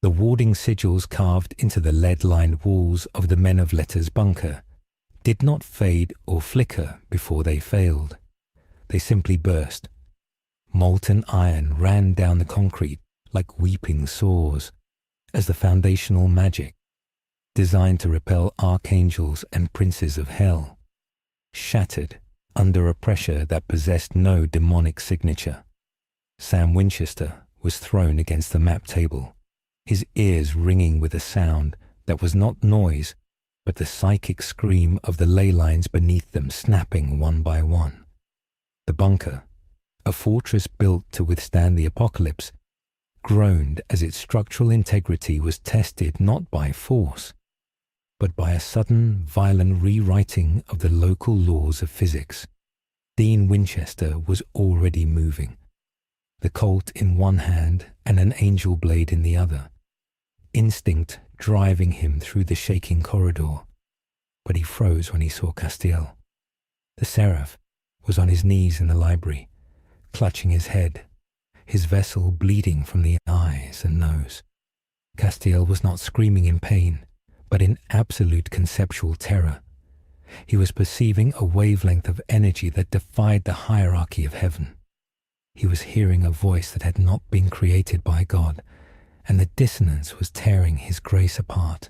The warding sigils carved into the lead-lined walls of the Men of Letters bunker did not fade or flicker before they failed. They simply burst. Molten iron ran down the concrete like weeping sores as the foundational magic, designed to repel archangels and princes of hell, shattered under a pressure that possessed no demonic signature. Sam Winchester was thrown against the map table, his ears ringing with a sound that was not noise, but the psychic scream of the ley lines beneath them snapping one by one. The bunker, a fortress built to withstand the apocalypse, groaned as its structural integrity was tested not by force, but by a sudden, violent rewriting of the local laws of physics. Dean Winchester was already moving, the Colt in one hand and an angel blade in the other, instinct driving him through the shaking corridor. But he froze when he saw Castiel. The Seraph was on his knees in the library, clutching his head, his vessel bleeding from the eyes and nose. Castiel was not screaming in pain, but in absolute conceptual terror. He was perceiving a wavelength of energy that defied the hierarchy of heaven. He was hearing a voice that had not been created by God, and the dissonance was tearing his grace apart.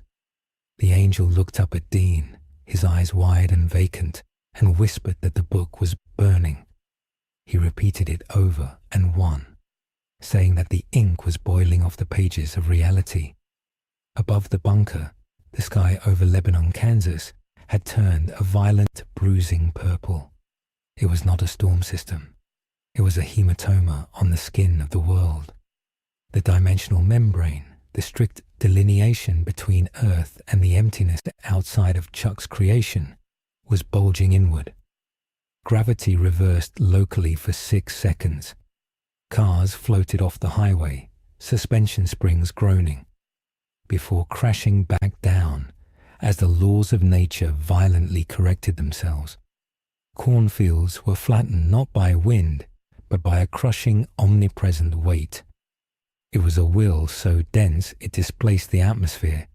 The angel looked up at Dean, his eyes wide and vacant, and whispered that the book was burning. He repeated it over and one, saying that the ink was boiling off the pages of reality. Above the bunker, the sky over Lebanon, Kansas, had turned a violent, bruising purple. It was not a storm system. It was a hematoma on the skin of the world. The dimensional membrane, the strict delineation between Earth and the emptiness outside of Chuck's creation, was bulging inward. Gravity reversed locally for 6 seconds. Cars floated off the highway, suspension springs groaning, before crashing back down as the laws of nature violently corrected themselves. Cornfields were flattened not by wind, but by a crushing, omnipresent weight. It was a will so dense it displaced the atmosphere,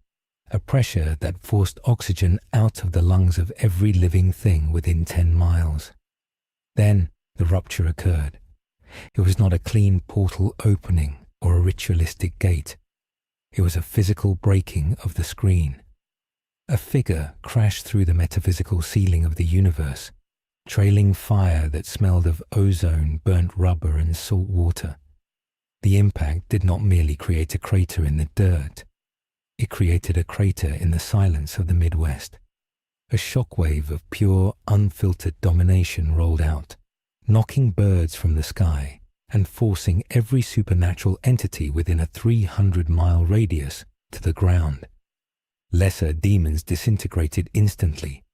a pressure that forced oxygen out of the lungs of every living thing within 10 miles. Then the rupture occurred. It was not a clean portal opening or a ritualistic gate. It was a physical breaking of the screen. A figure crashed through the metaphysical ceiling of the universe, trailing fire that smelled of ozone, burnt rubber, and salt water. The impact did not merely create a crater in the dirt. It created a crater in the silence of the Midwest. A shockwave of pure, unfiltered domination rolled out, knocking birds from the sky and forcing every supernatural entity within a 300-mile radius to the ground. Lesser demons disintegrated instantly,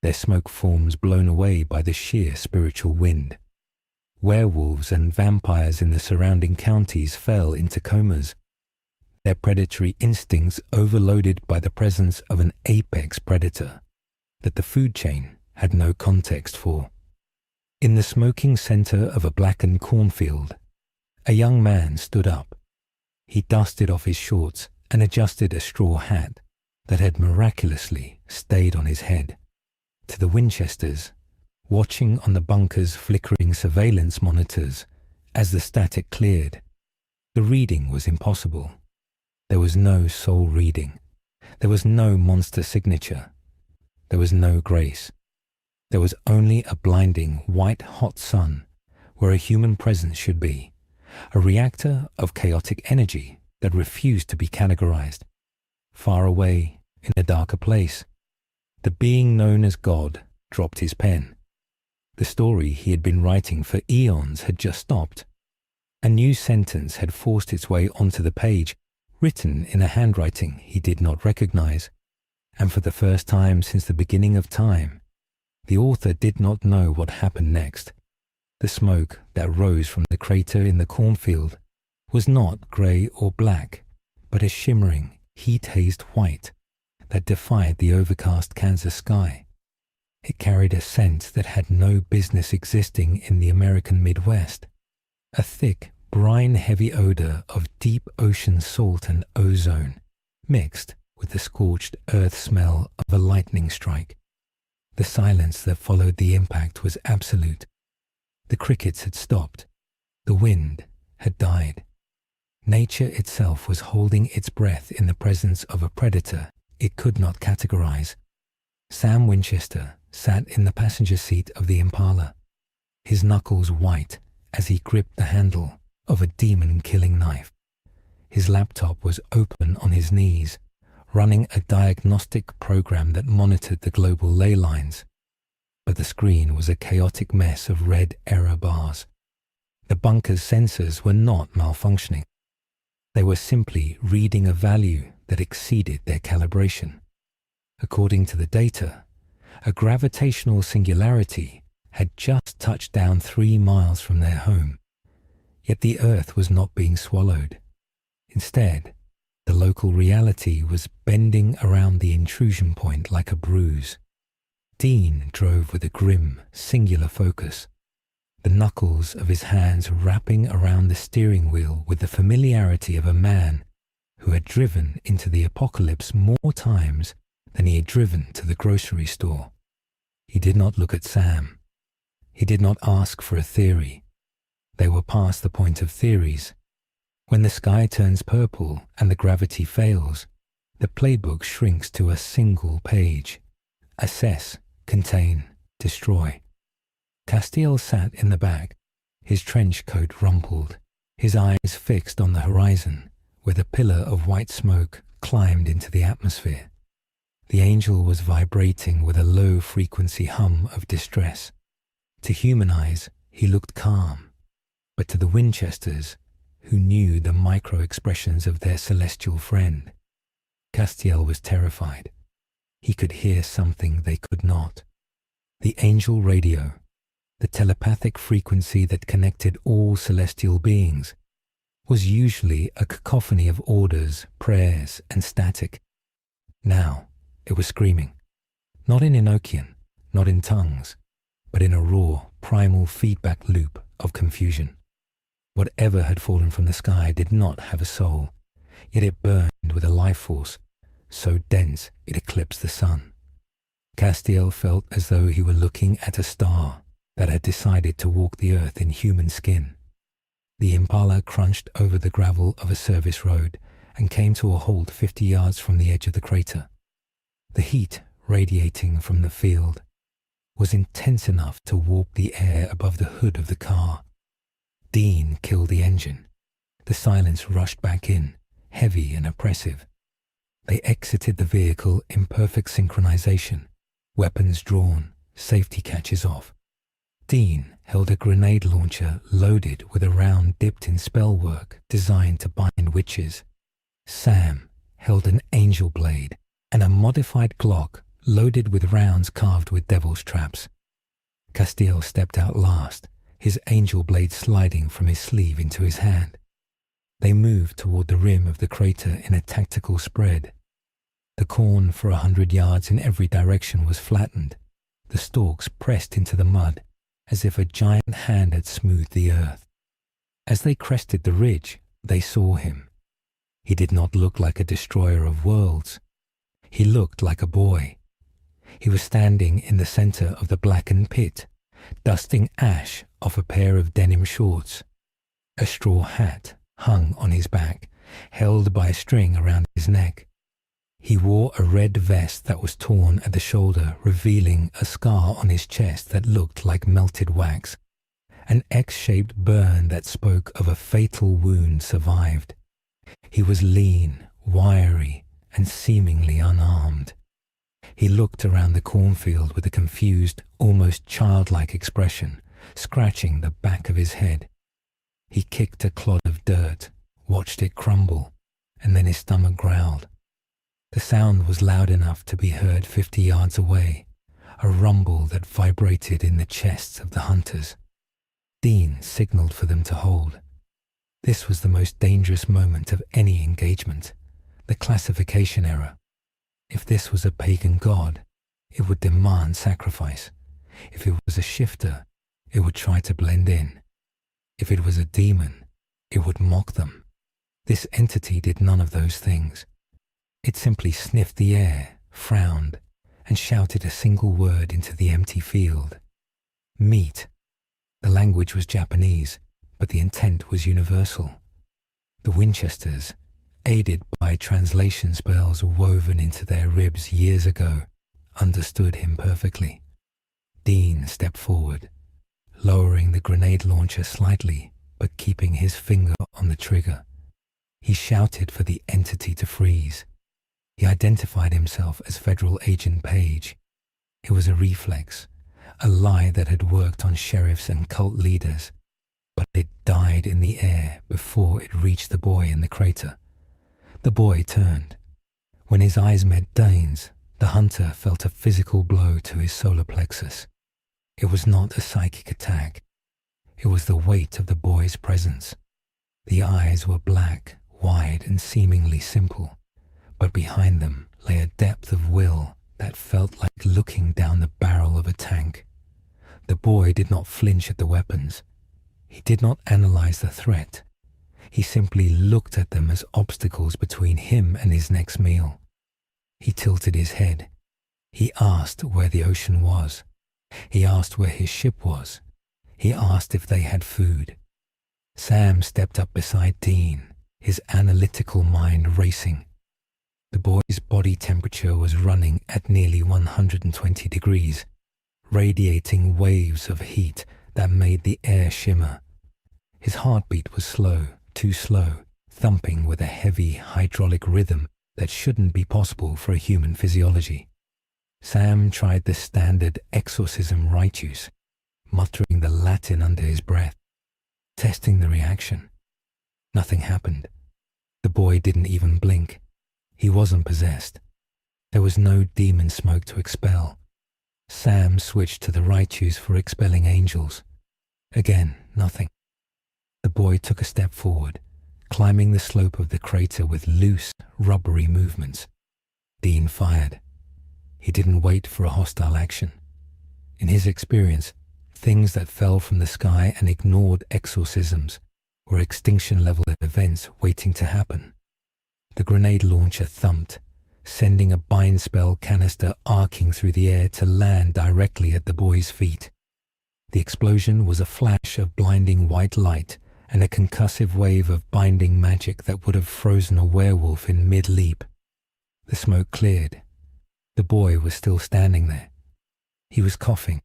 their smoke forms blown away by the sheer spiritual wind. Werewolves and vampires in the surrounding counties fell into comas, their predatory instincts overloaded by the presence of an apex predator that the food chain had no context for. In the smoking center of a blackened cornfield, a young man stood up. He dusted off his shorts and adjusted a straw hat that had miraculously stayed on his head. To the Winchesters, watching on the bunker's flickering surveillance monitors as the static cleared, the reading was impossible. There was no soul reading. There was no monster signature. There was no grace. There was only a blinding, white-hot sun where a human presence should be, a reactor of chaotic energy that refused to be categorized. Far away, in a darker place, the being known as God dropped his pen. The story he had been writing for eons had just stopped. A new sentence had forced its way onto the page, written in a handwriting he did not recognize, and for the first time since the beginning of time, the author did not know what happened next. The smoke that rose from the crater in the cornfield was not grey or black, but a shimmering, heat-hazed white that defied the overcast Kansas sky. It carried a scent that had no business existing in the American Midwest, a thick, brine-heavy odor of deep ocean salt and ozone, mixed with the scorched earth smell of a lightning strike. The silence that followed the impact was absolute. The crickets had stopped. The wind had died. Nature itself was holding its breath in the presence of a predator it could not categorize. Sam Winchester sat in the passenger seat of the Impala, his knuckles white as he gripped the handle of a demon-killing knife. His laptop was open on his knees, running a diagnostic program that monitored the global ley lines. But the screen was a chaotic mess of red error bars. The bunker's sensors were not malfunctioning. They were simply reading a value that exceeded their calibration. According to the data, a gravitational singularity had just touched down 3 miles from their home. Yet the Earth was not being swallowed. Instead, the local reality was bending around the intrusion point like a bruise. Dean drove with a grim, singular focus, the knuckles of his hands wrapping around the steering wheel with the familiarity of a man who had driven into the apocalypse more times than he had driven to the grocery store. He did not look at Sam. He did not ask for a theory. They were past the point of theories. When the sky turns purple and the gravity fails, the playbook shrinks to a single page. Assess, contain, destroy. Castiel sat in the back, his trench coat rumpled, his eyes fixed on the horizon, where the pillar of white smoke climbed into the atmosphere. The Angel was vibrating with a low-frequency hum of distress. To human eyes, he looked calm, but to the Winchesters, who knew the micro-expressions of their celestial friend, Castiel was terrified. He could hear something they could not. The Angel radio, the telepathic frequency that connected all celestial beings, was usually a cacophony of orders, prayers, and static. Now, it was screaming, not in Enochian, not in tongues, but in a raw, primal feedback loop of confusion. Whatever had fallen from the sky did not have a soul, yet it burned with a life force, so dense it eclipsed the sun. Castiel felt as though he were looking at a star that had decided to walk the earth in human skin. The Impala crunched over the gravel of a service road and came to a halt 50 yards from the edge of the crater. The heat radiating from the field was intense enough to warp the air above the hood of the car. Dean killed the engine. The silence rushed back in, heavy and oppressive. They exited the vehicle in perfect synchronization, weapons drawn, safety catches off. Dean held a grenade launcher loaded with a round dipped in spell work designed to bind witches. Sam held an angel blade and a modified Glock loaded with rounds carved with devil's traps. Castiel stepped out last, his angel blade sliding from his sleeve into his hand. They moved toward the rim of the crater in a tactical spread. The corn for 100 yards in every direction was flattened, the stalks pressed into the mud as if a giant hand had smoothed the earth. As they crested the ridge, they saw him. He did not look like a destroyer of worlds. He looked like a boy. He was standing in the center of the blackened pit, dusting ash off a pair of denim shorts. A straw hat hung on his back, held by a string around his neck. He wore a red vest that was torn at the shoulder, revealing a scar on his chest that looked like melted wax. An X-shaped burn that spoke of a fatal wound survived. He was lean, wiry, and seemingly unarmed. He looked around the cornfield with a confused, almost childlike expression, scratching the back of his head. He kicked a clod of dirt, watched it crumble, and then his stomach growled. The sound was loud enough to be heard 50 yards away, a rumble that vibrated in the chests of the hunters. Dean signaled for them to hold. This was the most dangerous moment of any engagement, the classification error. If this was a pagan god, it would demand sacrifice. If it was a shifter, it would try to blend in. If it was a demon, It would mock them. This entity did none of those things. It simply sniffed the air, frowned, and shouted a single word into the empty field. Meat. The language was Japanese, but the intent was universal. The Winchesters, aided by translation spells woven into their ribs years ago, understood him perfectly. Dean stepped forward, lowering the grenade launcher slightly, but keeping his finger on the trigger. He shouted for the entity to freeze. He identified himself as Federal Agent Page. It was a reflex, a lie that had worked on sheriffs and cult leaders, but it died in the air before it reached the boy in the crater. The boy turned. When his eyes met Dane's, the hunter felt a physical blow to his solar plexus. It was not a psychic attack. It was the weight of the boy's presence. The eyes were black, wide, and seemingly simple, but behind them lay a depth of will that felt like looking down the barrel of a tank. The boy did not flinch at the weapons. He did not analyze the threat. He simply looked at them as obstacles between him and his next meal. He tilted his head. He asked where the ocean was. He asked where his ship was. He asked if they had food. Sam stepped up beside Dean, his analytical mind racing. The boy's body temperature was running at nearly 120 degrees, radiating waves of heat that made the air shimmer. His heartbeat was slow, too slow, thumping with a heavy hydraulic rhythm that shouldn't be possible for a human physiology. Sam tried the standard exorcism rite use, muttering the Latin under his breath, testing the reaction. Nothing happened. The boy didn't even blink. He wasn't possessed. There was no demon smoke to expel. Sam switched to the rite use for expelling angels. Again, nothing. The boy took a step forward, climbing the slope of the crater with loose, rubbery movements. Dean fired. He didn't wait for a hostile action. In his experience, things that fell from the sky and ignored exorcisms were extinction-level events waiting to happen. The grenade launcher thumped, sending a bind spell canister arcing through the air to land directly at the boy's feet. The explosion was a flash of blinding white light and a concussive wave of binding magic that would have frozen a werewolf in mid-leap. The smoke cleared. The boy was still standing there. He was coughing,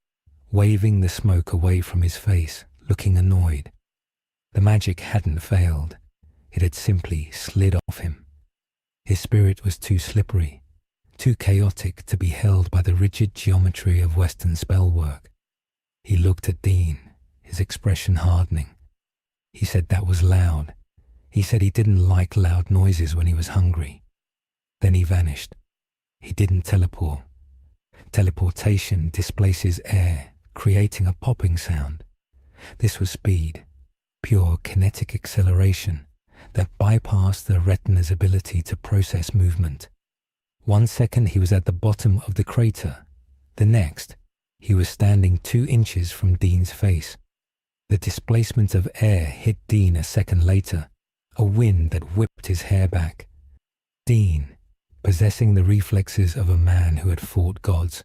waving the smoke away from his face, looking annoyed. The magic hadn't failed. It had simply slid off him. His spirit was too slippery, too chaotic to be held by the rigid geometry of Western spellwork. He looked at Dean, his expression hardening. He said that was loud. He said he didn't like loud noises when he was hungry. Then he vanished. He didn't teleport. Teleportation displaces air, creating a popping sound. This was speed, pure kinetic acceleration that bypassed the retina's ability to process movement. 1 second he was at the bottom of the crater. The next, he was standing 2 inches from Dean's face. The displacement of air hit Dean a second later, a wind that whipped his hair back. Dean, possessing the reflexes of a man who had fought gods,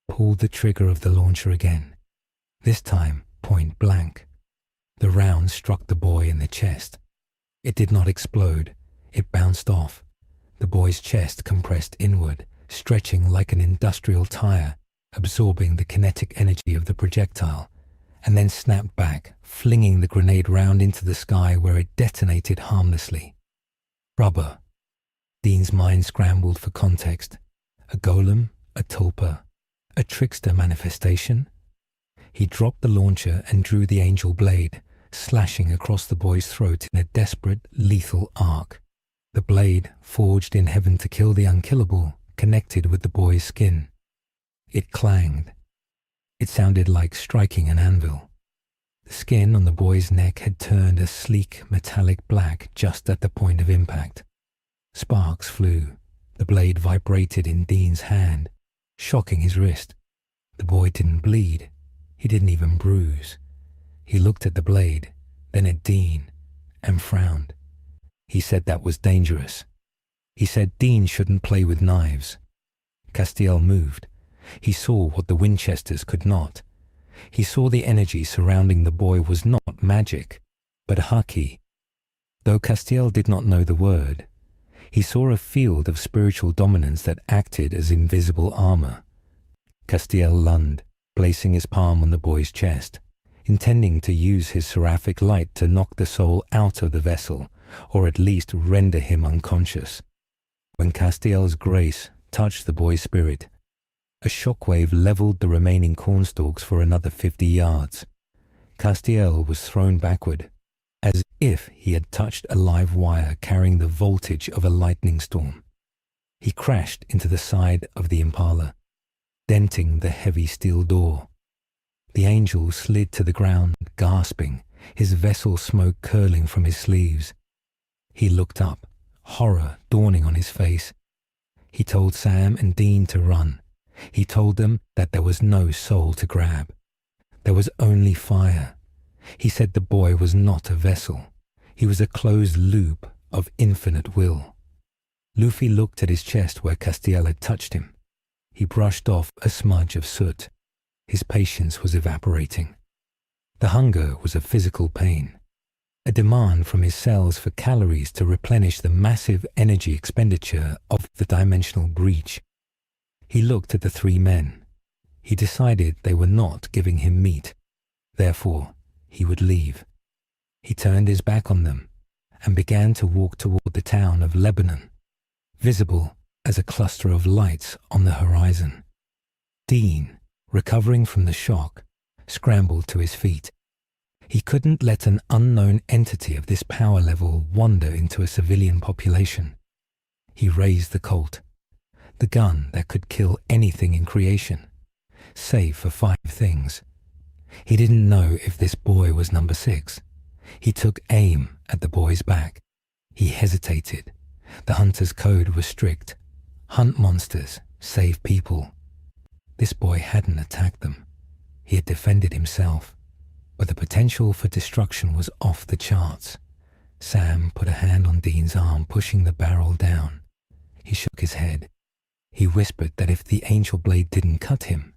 pulled the trigger of the launcher again, this time point blank. The round struck the boy in the chest. It did not explode. It bounced off. The boy's chest compressed inward, stretching like an industrial tire, absorbing the kinetic energy of the projectile, and then snapped back, flinging the grenade round into the sky where it detonated harmlessly. Rubber. Dean's mind scrambled for context. A golem? A tulpa? A trickster manifestation? He dropped the launcher and drew the angel blade, slashing across the boy's throat in a desperate, lethal arc. The blade, forged in heaven to kill the unkillable, connected with the boy's skin. It clanged. It sounded like striking an anvil. The skin on the boy's neck had turned a sleek, metallic black just at the point of impact. Sparks flew. The blade vibrated in Dean's hand, shocking his wrist. The boy didn't bleed. He didn't even bruise. He looked at the blade, then at Dean, and frowned. He said that was dangerous. He said Dean shouldn't play with knives. Castiel moved. He saw what the Winchesters could not. He saw the energy surrounding the boy was not magic, but haki. Though Castiel did not know the word, he saw a field of spiritual dominance that acted as invisible armor. Castiel lunged, placing his palm on the boy's chest, intending to use his seraphic light to knock the soul out of the vessel, or at least render him unconscious. When Castiel's grace touched the boy's spirit, a shockwave leveled the remaining cornstalks for another 50 yards. Castiel was thrown backward, as if he had touched a live wire carrying the voltage of a lightning storm. He crashed into the side of the Impala, denting the heavy steel door. The angel slid to the ground, gasping, his vessel smoke curling from his sleeves. He looked up, horror dawning on his face. He told Sam and Dean to run. He told them that there was no soul to grab. There was only fire. He said the boy was not a vessel. He was a closed loop of infinite will. Luffy looked at his chest where Castiel had touched him. He brushed off a smudge of soot. His patience was evaporating. The hunger was a physical pain, a demand from his cells for calories to replenish the massive energy expenditure of the dimensional breach. He looked at the three men. He decided they were not giving him meat. Therefore, he would leave. He turned his back on them and began to walk toward the town of Lebanon, visible as a cluster of lights on the horizon. Dean, recovering from the shock, scrambled to his feet. He couldn't let an unknown entity of this power level wander into a civilian population. He raised the Colt, the gun that could kill anything in creation, save for 5 things. He didn't know if this boy was number 6. He took aim at the boy's back. He hesitated. The hunter's code was strict. Hunt monsters, save people. This boy hadn't attacked them. He had defended himself, but the potential for destruction was off the charts. Sam put a hand on Dean's arm, pushing the barrel down. He shook his head. He whispered that if the angel blade didn't cut him,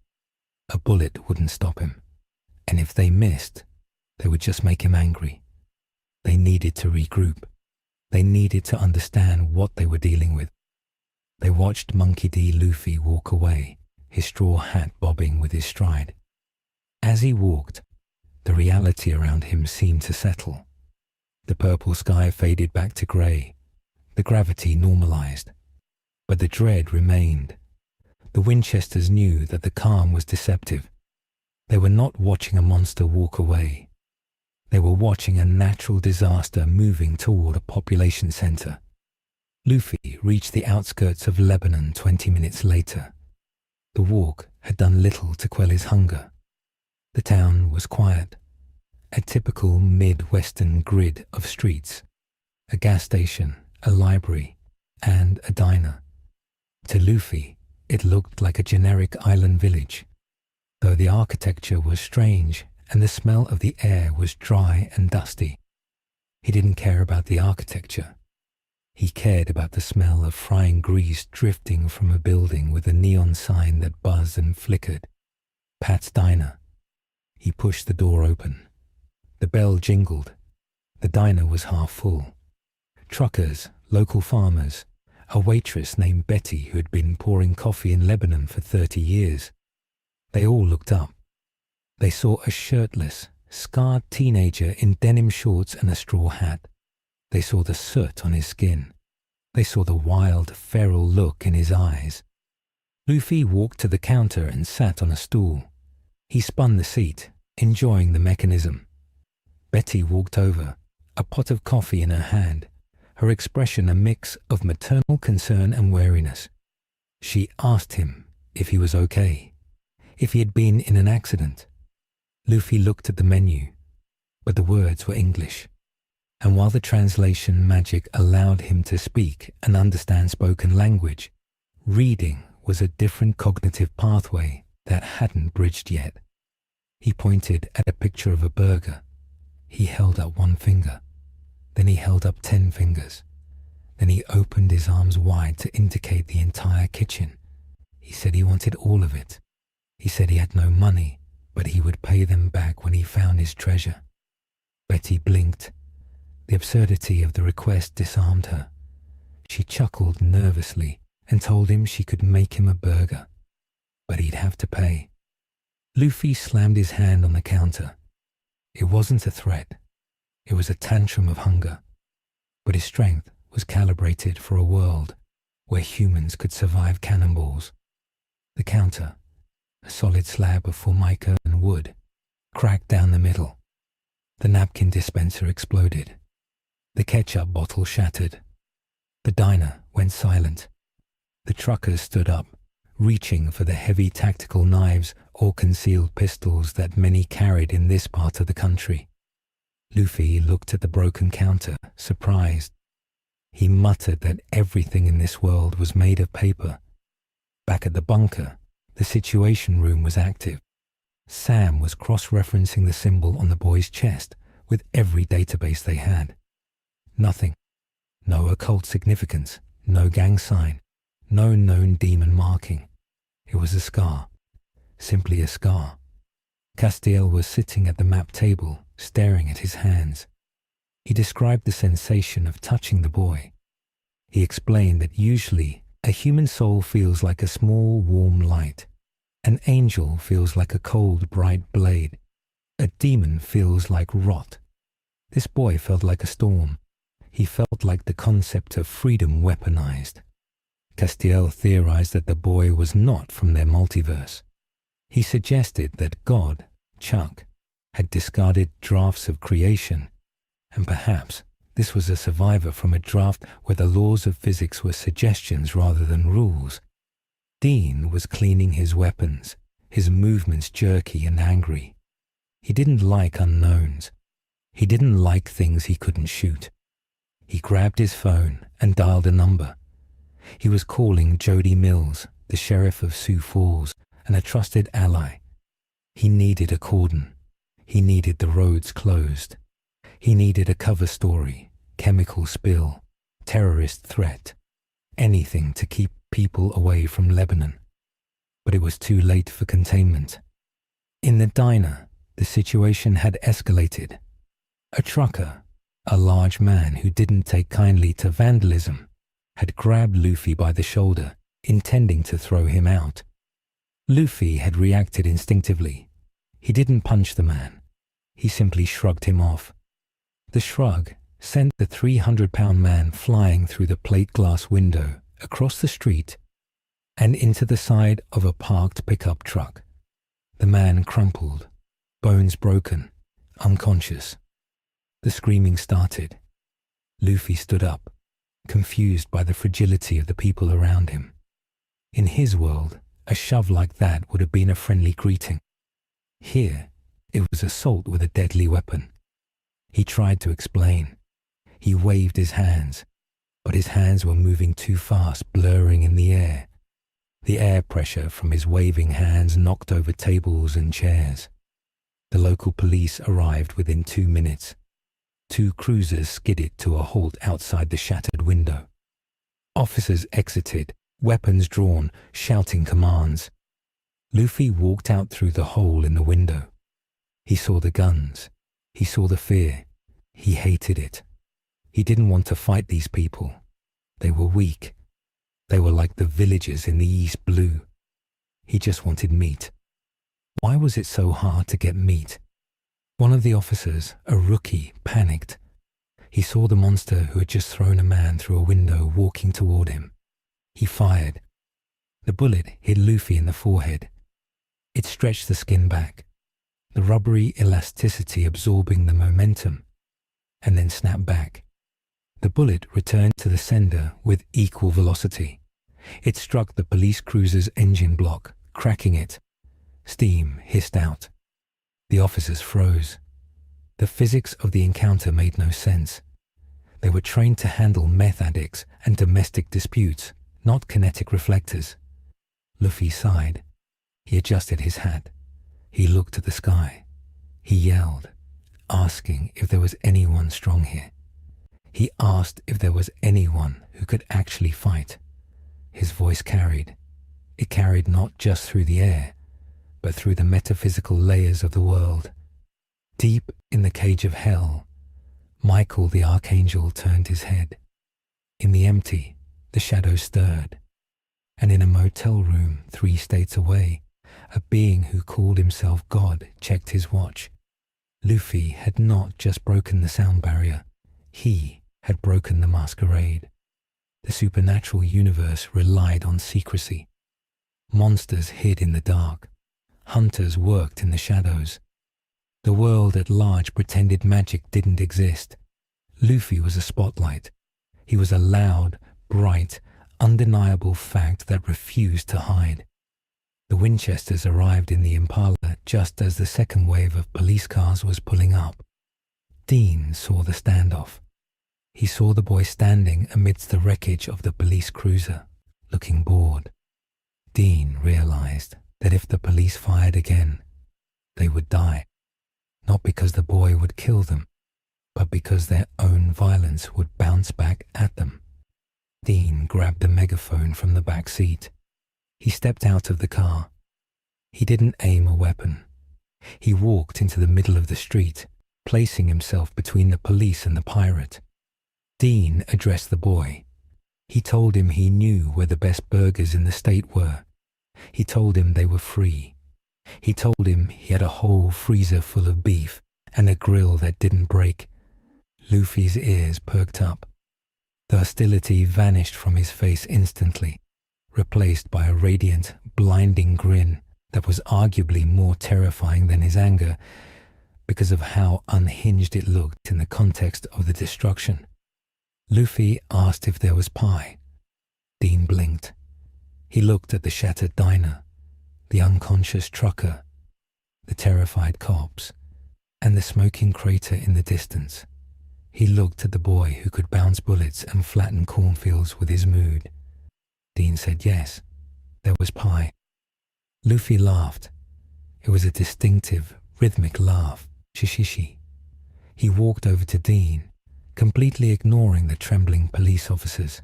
a bullet wouldn't stop him. And if they missed, they would just make him angry. They needed to regroup. They needed to understand what they were dealing with. They watched Monkey D. Luffy walk away, his straw hat bobbing with his stride. As he walked, the reality around him seemed to settle. The purple sky faded back to grey. The gravity normalized. But the dread remained. The Winchesters knew that the calm was deceptive. They were not watching a monster walk away. They were watching a natural disaster moving toward a population center. Luffy reached the outskirts of Lebanon 20 minutes later. The walk had done little to quell his hunger. The town was quiet, a typical mid-western grid of streets, a gas station, a library, and a diner. To Luffy, it looked like a generic island village, though the architecture was strange and the smell of the air was dry and dusty. He didn't care about the architecture. He cared about the smell of frying grease drifting from a building with a neon sign that buzzed and flickered. Pat's Diner. He pushed the door open. The bell jingled. The diner was half full. Truckers, local farmers, a waitress named Betty who had been pouring coffee in Lebanon for 30 years. They all looked up. They saw a shirtless, scarred teenager in denim shorts and a straw hat. They saw the soot on his skin. They saw the wild, feral look in his eyes. Luffy walked to the counter and sat on a stool. He spun the seat, enjoying the mechanism. Betty walked over, a pot of coffee in her hand, her expression a mix of maternal concern and wariness. She asked him if he was okay, if he had been in an accident. Luffy looked at the menu, but the words were English, and while the translation magic allowed him to speak and understand spoken language, reading was a different cognitive pathway that hadn't bridged yet. He pointed at a picture of a burger. He held up one finger. Then he held up 10 fingers. Then he opened his arms wide to indicate the entire kitchen. He said he wanted all of it. He said he had no money, but he would pay them back when he found his treasure. Betty blinked. The absurdity of the request disarmed her. She chuckled nervously and told him she could make him a burger, but he'd have to pay. Luffy slammed his hand on the counter. It wasn't a threat. It was a tantrum of hunger, but his strength was calibrated for a world where humans could survive cannonballs. The counter, a solid slab of formica and wood, cracked down the middle. The napkin dispenser exploded. The ketchup bottle shattered. The diner went silent. The truckers stood up, reaching for the heavy tactical knives or concealed pistols that many carried in this part of the country. Luffy looked at the broken counter, surprised. He muttered that everything in this world was made of paper. Back at the bunker, the situation room was active. Sam was cross-referencing the symbol on the boy's chest with every database they had. Nothing. No occult significance, no gang sign, no known demon marking. It was a scar. Simply a scar. Castiel was sitting at the map table, staring at his hands. He described the sensation of touching the boy. He explained that usually a human soul feels like a small, warm light. An angel feels like a cold, bright blade. A demon feels like rot. This boy felt like a storm. He felt like the concept of freedom weaponized. Castiel theorized that the boy was not from their multiverse. He suggested that God, Chuck, had discarded drafts of creation, and perhaps this was a survivor from a draft where the laws of physics were suggestions rather than rules. Dean was cleaning his weapons, his movements jerky and angry. He didn't like unknowns. He didn't like things he couldn't shoot. He grabbed his phone and dialed a number. He was calling Jody Mills, the sheriff of Sioux Falls, and a trusted ally. He needed a cordon. He needed the roads closed. He needed a cover story, chemical spill, terrorist threat, anything to keep people away from Lebanon. But it was too late for containment. In the diner, the situation had escalated. A trucker, a large man who didn't take kindly to vandalism, had grabbed Luffy by the shoulder, intending to throw him out. Luffy had reacted instinctively. He didn't punch the man. He simply shrugged him off. The shrug sent the 300-pound man flying through the plate glass window, across the street, and into the side of a parked pickup truck. The man crumpled, bones broken, unconscious. The screaming started. Luffy stood up, confused by the fragility of the people around him. In his world, a shove like that would have been a friendly greeting. Here, it was assault with a deadly weapon. He tried to explain. He waved his hands, but his hands were moving too fast, blurring in the air. The air pressure from his waving hands knocked over tables and chairs. The local police arrived within 2 minutes. 2 cruisers skidded to a halt outside the shattered window. Officers exited, weapons drawn, shouting commands. Luffy walked out through the hole in the window. He saw the guns. He saw the fear. He hated it. He didn't want to fight these people. They were weak. They were like the villagers in the East Blue. He just wanted meat. Why was it so hard to get meat? One of the officers, a rookie, panicked. He saw the monster who had just thrown a man through a window walking toward him. He fired. The bullet hit Luffy in the forehead. It stretched the skin back, the rubbery elasticity absorbing the momentum, and then snapped back. The bullet returned to the sender with equal velocity. It struck the police cruiser's engine block, cracking it. Steam hissed out. The officers froze. The physics of the encounter made no sense. They were trained to handle meth addicts and domestic disputes, not kinetic reflectors. Luffy sighed. He adjusted his hat. He looked at the sky. He yelled, asking if there was anyone strong here. He asked if there was anyone who could actually fight. His voice carried. It carried not just through the air, but through the metaphysical layers of the world. Deep in the cage of hell, Michael the Archangel turned his head. In the empty, the shadows stirred. And in a motel room 3 states away, a being who called himself God checked his watch. Luffy had not just broken the sound barrier. He had broken the masquerade. The supernatural universe relied on secrecy. Monsters hid in the dark. Hunters worked in the shadows. The world at large pretended magic didn't exist. Luffy was a spotlight. He was a loud, bright, undeniable fact that refused to hide. The Winchesters arrived in the Impala just as the second wave of police cars was pulling up. Dean saw the standoff. He saw the boy standing amidst the wreckage of the police cruiser, looking bored. Dean realized that if the police fired again, they would die. Not because the boy would kill them, but because their own violence would bounce back at them. Dean grabbed a megaphone from the back seat. He stepped out of the car. He didn't aim a weapon. He walked into the middle of the street, placing himself between the police and the pirate. Dean addressed the boy. He told him he knew where the best burgers in the state were. He told him they were free. He told him he had a whole freezer full of beef and a grill that didn't break. Luffy's ears perked up. The hostility vanished from his face instantly, replaced by a radiant, blinding grin that was arguably more terrifying than his anger because of how unhinged it looked in the context of the destruction. Luffy asked if there was pie. Dean blinked. He looked at the shattered diner, the unconscious trucker, the terrified cops, and the smoking crater in the distance. He looked at the boy who could bounce bullets and flatten cornfields with his mood. Dean said yes, there was pie. Luffy laughed. It was a distinctive, rhythmic laugh, shishishi. He walked over to Dean, completely ignoring the trembling police officers.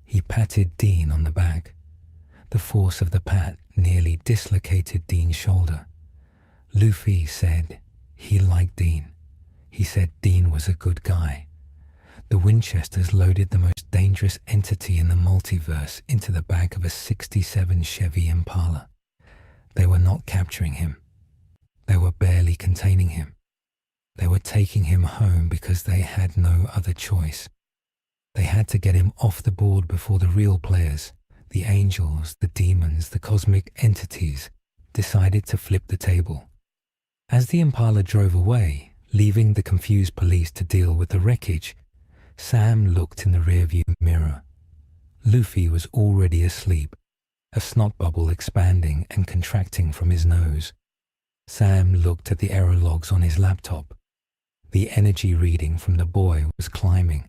He patted Dean on the back. The force of the pat nearly dislocated Dean's shoulder. Luffy said he liked Dean. He said Dean was a good guy. The Winchesters loaded the most dangerous entity in the multiverse into the back of a '67 Chevy Impala. They were not capturing him. They were barely containing him. They were taking him home because they had no other choice. They had to get him off the board before the real players, the angels, the demons, the cosmic entities, decided to flip the table. As the Impala drove away, leaving the confused police to deal with the wreckage, Sam looked in the rearview mirror. Luffy was already asleep, a snot bubble expanding and contracting from his nose. Sam looked at the error logs on his laptop. The energy reading from the boy was climbing.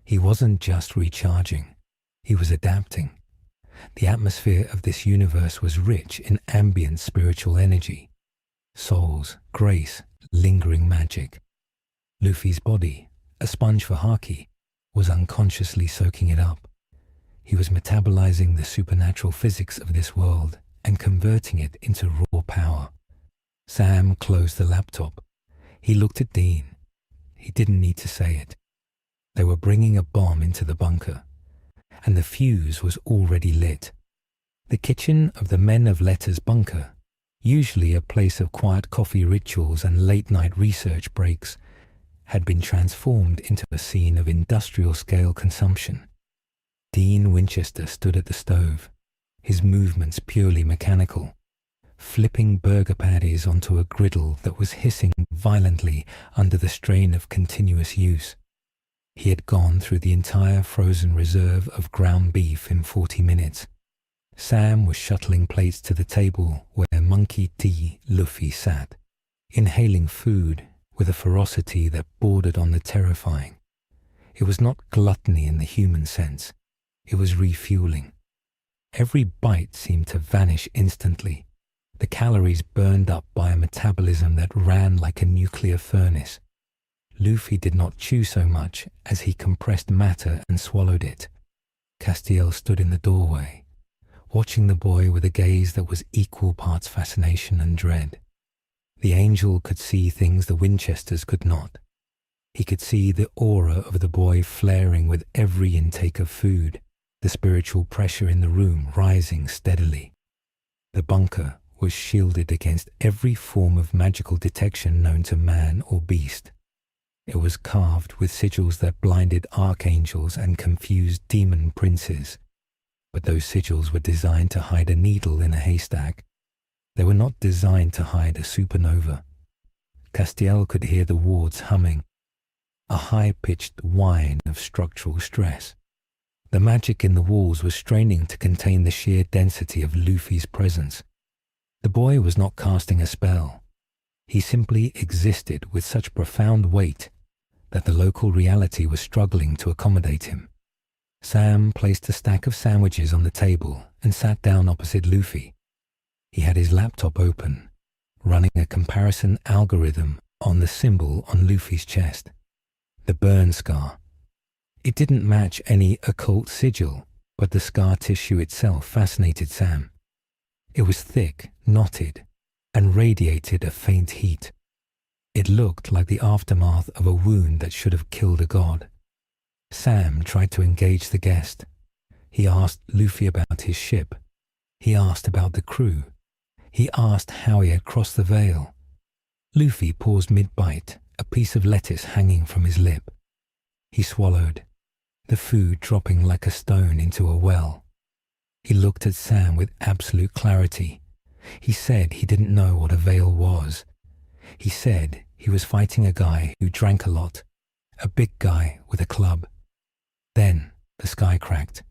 He wasn't just recharging, he was adapting. The atmosphere of this universe was rich in ambient spiritual energy. Souls, grace, lingering magic. Luffy's body, a sponge for haki, was unconsciously soaking it up. He was metabolizing the supernatural physics of this world and converting it into raw power. Sam closed the laptop. He looked at Dean. He didn't need to say it. They were bringing a bomb into the bunker, and the fuse was already lit. The kitchen of the Men of Letters bunker, usually a place of quiet coffee rituals and late-night research breaks, had been transformed into a scene of industrial-scale consumption. Dean Winchester stood at the stove, his movements purely mechanical, flipping burger patties onto a griddle that was hissing violently under the strain of continuous use. He had gone through the entire frozen reserve of ground beef in 40 minutes. Sam was shuttling plates to the table where Monkey D. Luffy sat, inhaling food with a ferocity that bordered on the terrifying. It was not gluttony in the human sense. It was refueling. Every bite seemed to vanish instantly, the calories burned up by a metabolism that ran like a nuclear furnace. Luffy did not chew so much as he compressed matter and swallowed it. Castiel stood in the doorway, watching the boy with a gaze that was equal parts fascination and dread. The angel could see things the Winchesters could not. He could see the aura of the boy flaring with every intake of food, the spiritual pressure in the room rising steadily. The bunker was shielded against every form of magical detection known to man or beast. It was carved with sigils that blinded archangels and confused demon princes. But those sigils were designed to hide a needle in a haystack. They were not designed to hide a supernova. Castiel could hear the wards humming, a high-pitched whine of structural stress. The magic in the walls was straining to contain the sheer density of Luffy's presence. The boy was not casting a spell. He simply existed with such profound weight that the local reality was struggling to accommodate him. Sam placed a stack of sandwiches on the table and sat down opposite Luffy. He had his laptop open, running a comparison algorithm on the symbol on Luffy's chest, the burn scar. It didn't match any occult sigil, but the scar tissue itself fascinated Sam. It was thick, knotted, and radiated a faint heat. It looked like the aftermath of a wound that should have killed a god. Sam tried to engage the guest. He asked Luffy about his ship. He asked about the crew. He asked how he had crossed the veil. Luffy paused mid-bite, a piece of lettuce hanging from his lip. He swallowed, the food dropping like a stone into a well. He looked at Sam with absolute clarity. He said he didn't know what a veil was. He said he was fighting a guy who drank a lot, a big guy with a club. Then the sky cracked.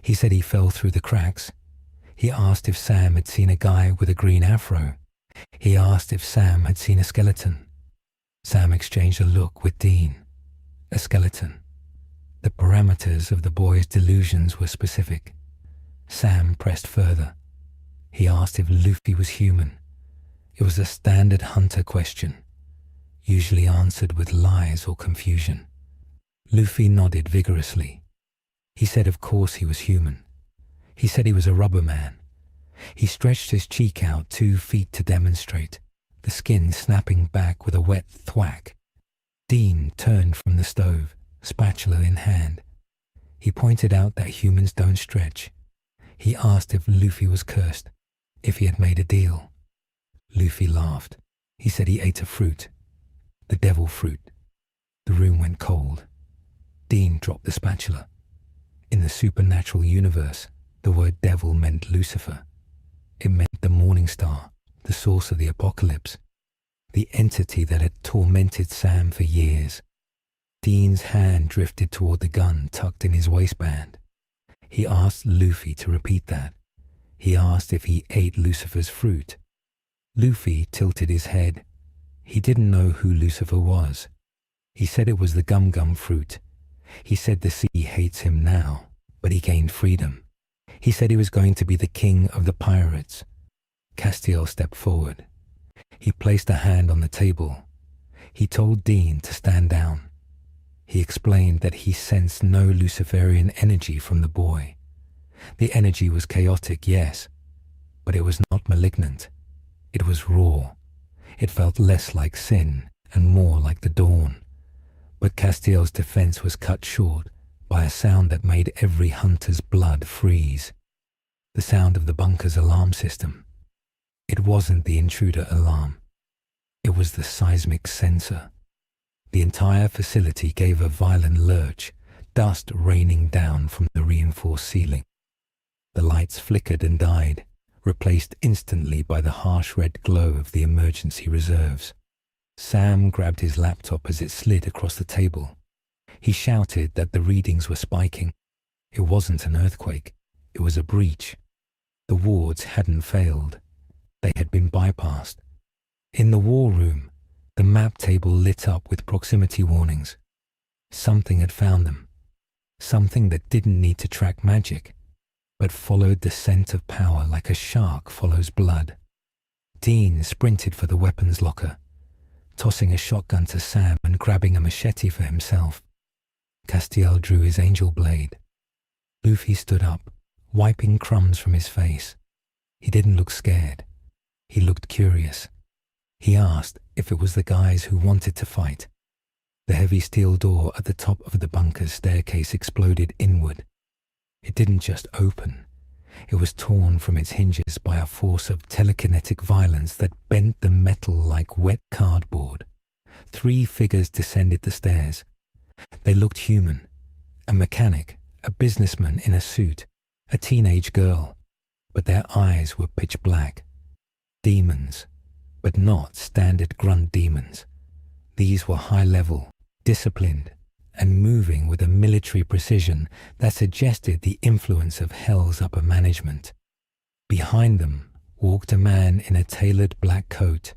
He said he fell through the cracks. He asked if Sam had seen a guy with a green afro. He asked if Sam had seen a skeleton. Sam exchanged a look with Dean. A skeleton. The parameters of the boy's delusions were specific. Sam pressed further. He asked if Luffy was human. It was a standard hunter question, usually answered with lies or confusion. Luffy nodded vigorously. He said of course he was human. He said he was a rubber man. He stretched his cheek out 2 feet to demonstrate, the skin snapping back with a wet thwack. Dean turned from the stove, spatula in hand. He pointed out that humans don't stretch. He asked if Luffy was cursed, if he had made a deal. Luffy laughed. He said he ate a fruit, the devil fruit. The room went cold. Dean dropped the spatula. In the supernatural universe, the word devil meant Lucifer. It meant the morning star, the source of the apocalypse, the entity that had tormented Sam for years. Dean's hand drifted toward the gun tucked in his waistband. He asked Luffy to repeat that. He asked if he ate Lucifer's fruit. Luffy tilted his head. He didn't know who Lucifer was. He said it was the gum-gum fruit. He said the sea hates him now, but he gained freedom. He said he was going to be the king of the pirates. Castiel stepped forward. He placed a hand on the table. He told Dean to stand down. He explained that he sensed no Luciferian energy from the boy. The energy was chaotic, yes, but it was not malignant. It was raw. It felt less like sin and more like the dawn. But Castiel's defense was cut short by a sound that made every hunter's blood freeze. The sound of the bunker's alarm system. It wasn't the intruder alarm. It was the seismic sensor. The entire facility gave a violent lurch, dust raining down from the reinforced ceiling. The lights flickered and died, replaced instantly by the harsh red glow of the emergency reserves. Sam grabbed his laptop as it slid across the table. He shouted that the readings were spiking. It wasn't an earthquake. It was a breach. The wards hadn't failed. They had been bypassed. In the war room, the map table lit up with proximity warnings. Something had found them. Something that didn't need to track magic, but followed the scent of power like a shark follows blood. Dean sprinted for the weapons locker. tossing a shotgun to Sam and grabbing a machete for himself. Castiel drew his angel blade. Luffy stood up, wiping crumbs from his face. He didn't look scared. He looked curious. He asked if it was the guys who wanted to fight. The heavy steel door at the top of the bunker's staircase exploded inward. It didn't just open. It was torn from its hinges by a force of telekinetic violence that bent the metal like wet cardboard. 3 figures descended the stairs. They looked human. A mechanic, a businessman in a suit, a teenage girl, but their eyes were pitch black. Demons, but not standard grunt demons. These were high-level, disciplined, and moving with a military precision that suggested the influence of Hell's upper management. Behind them walked a man in a tailored black coat,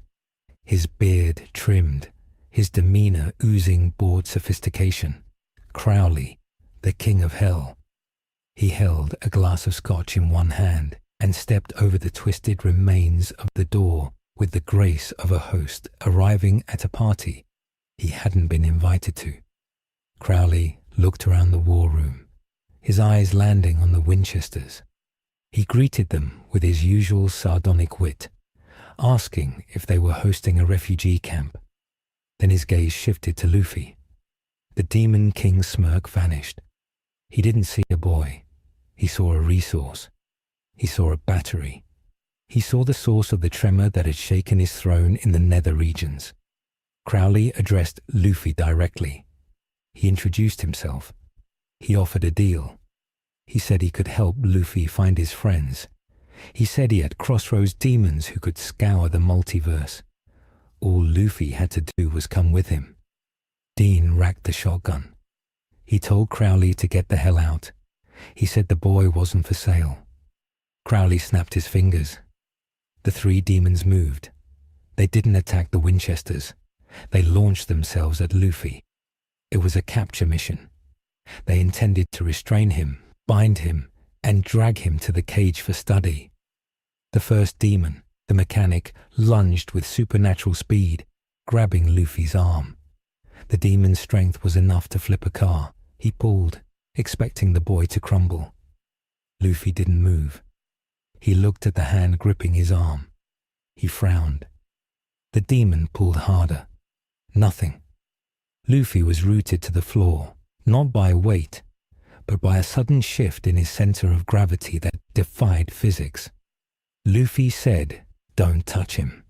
his beard trimmed, his demeanor oozing bored sophistication. Crowley, the king of Hell. He held a glass of scotch in one hand and stepped over the twisted remains of the door with the grace of a host arriving at a party he hadn't been invited to. Crowley looked around the war room, his eyes landing on the Winchesters. He greeted them with his usual sardonic wit, asking if they were hosting a refugee camp. Then his gaze shifted to Luffy. The Demon King's smirk vanished. He didn't see a boy. He saw a resource. He saw a battery. He saw the source of the tremor that had shaken his throne in the nether regions. Crowley addressed Luffy directly. He introduced himself. He offered a deal. He said he could help Luffy find his friends. He said he had Crossroads demons who could scour the multiverse. All Luffy had to do was come with him. Dean racked the shotgun. He told Crowley to get the hell out. He said the boy wasn't for sale. Crowley snapped his fingers. The 3 demons moved. They didn't attack the Winchesters. They launched themselves at Luffy. It was a capture mission. They intended to restrain him, bind him, and drag him to the cage for study. The first demon, the mechanic, lunged with supernatural speed, grabbing Luffy's arm. The demon's strength was enough to flip a car. He pulled, expecting the boy to crumble. Luffy didn't move. He looked at the hand gripping his arm. He frowned. The demon pulled harder. Nothing. Luffy was rooted to the floor, not by weight, but by a sudden shift in his center of gravity that defied physics. Luffy said, "Don't touch him."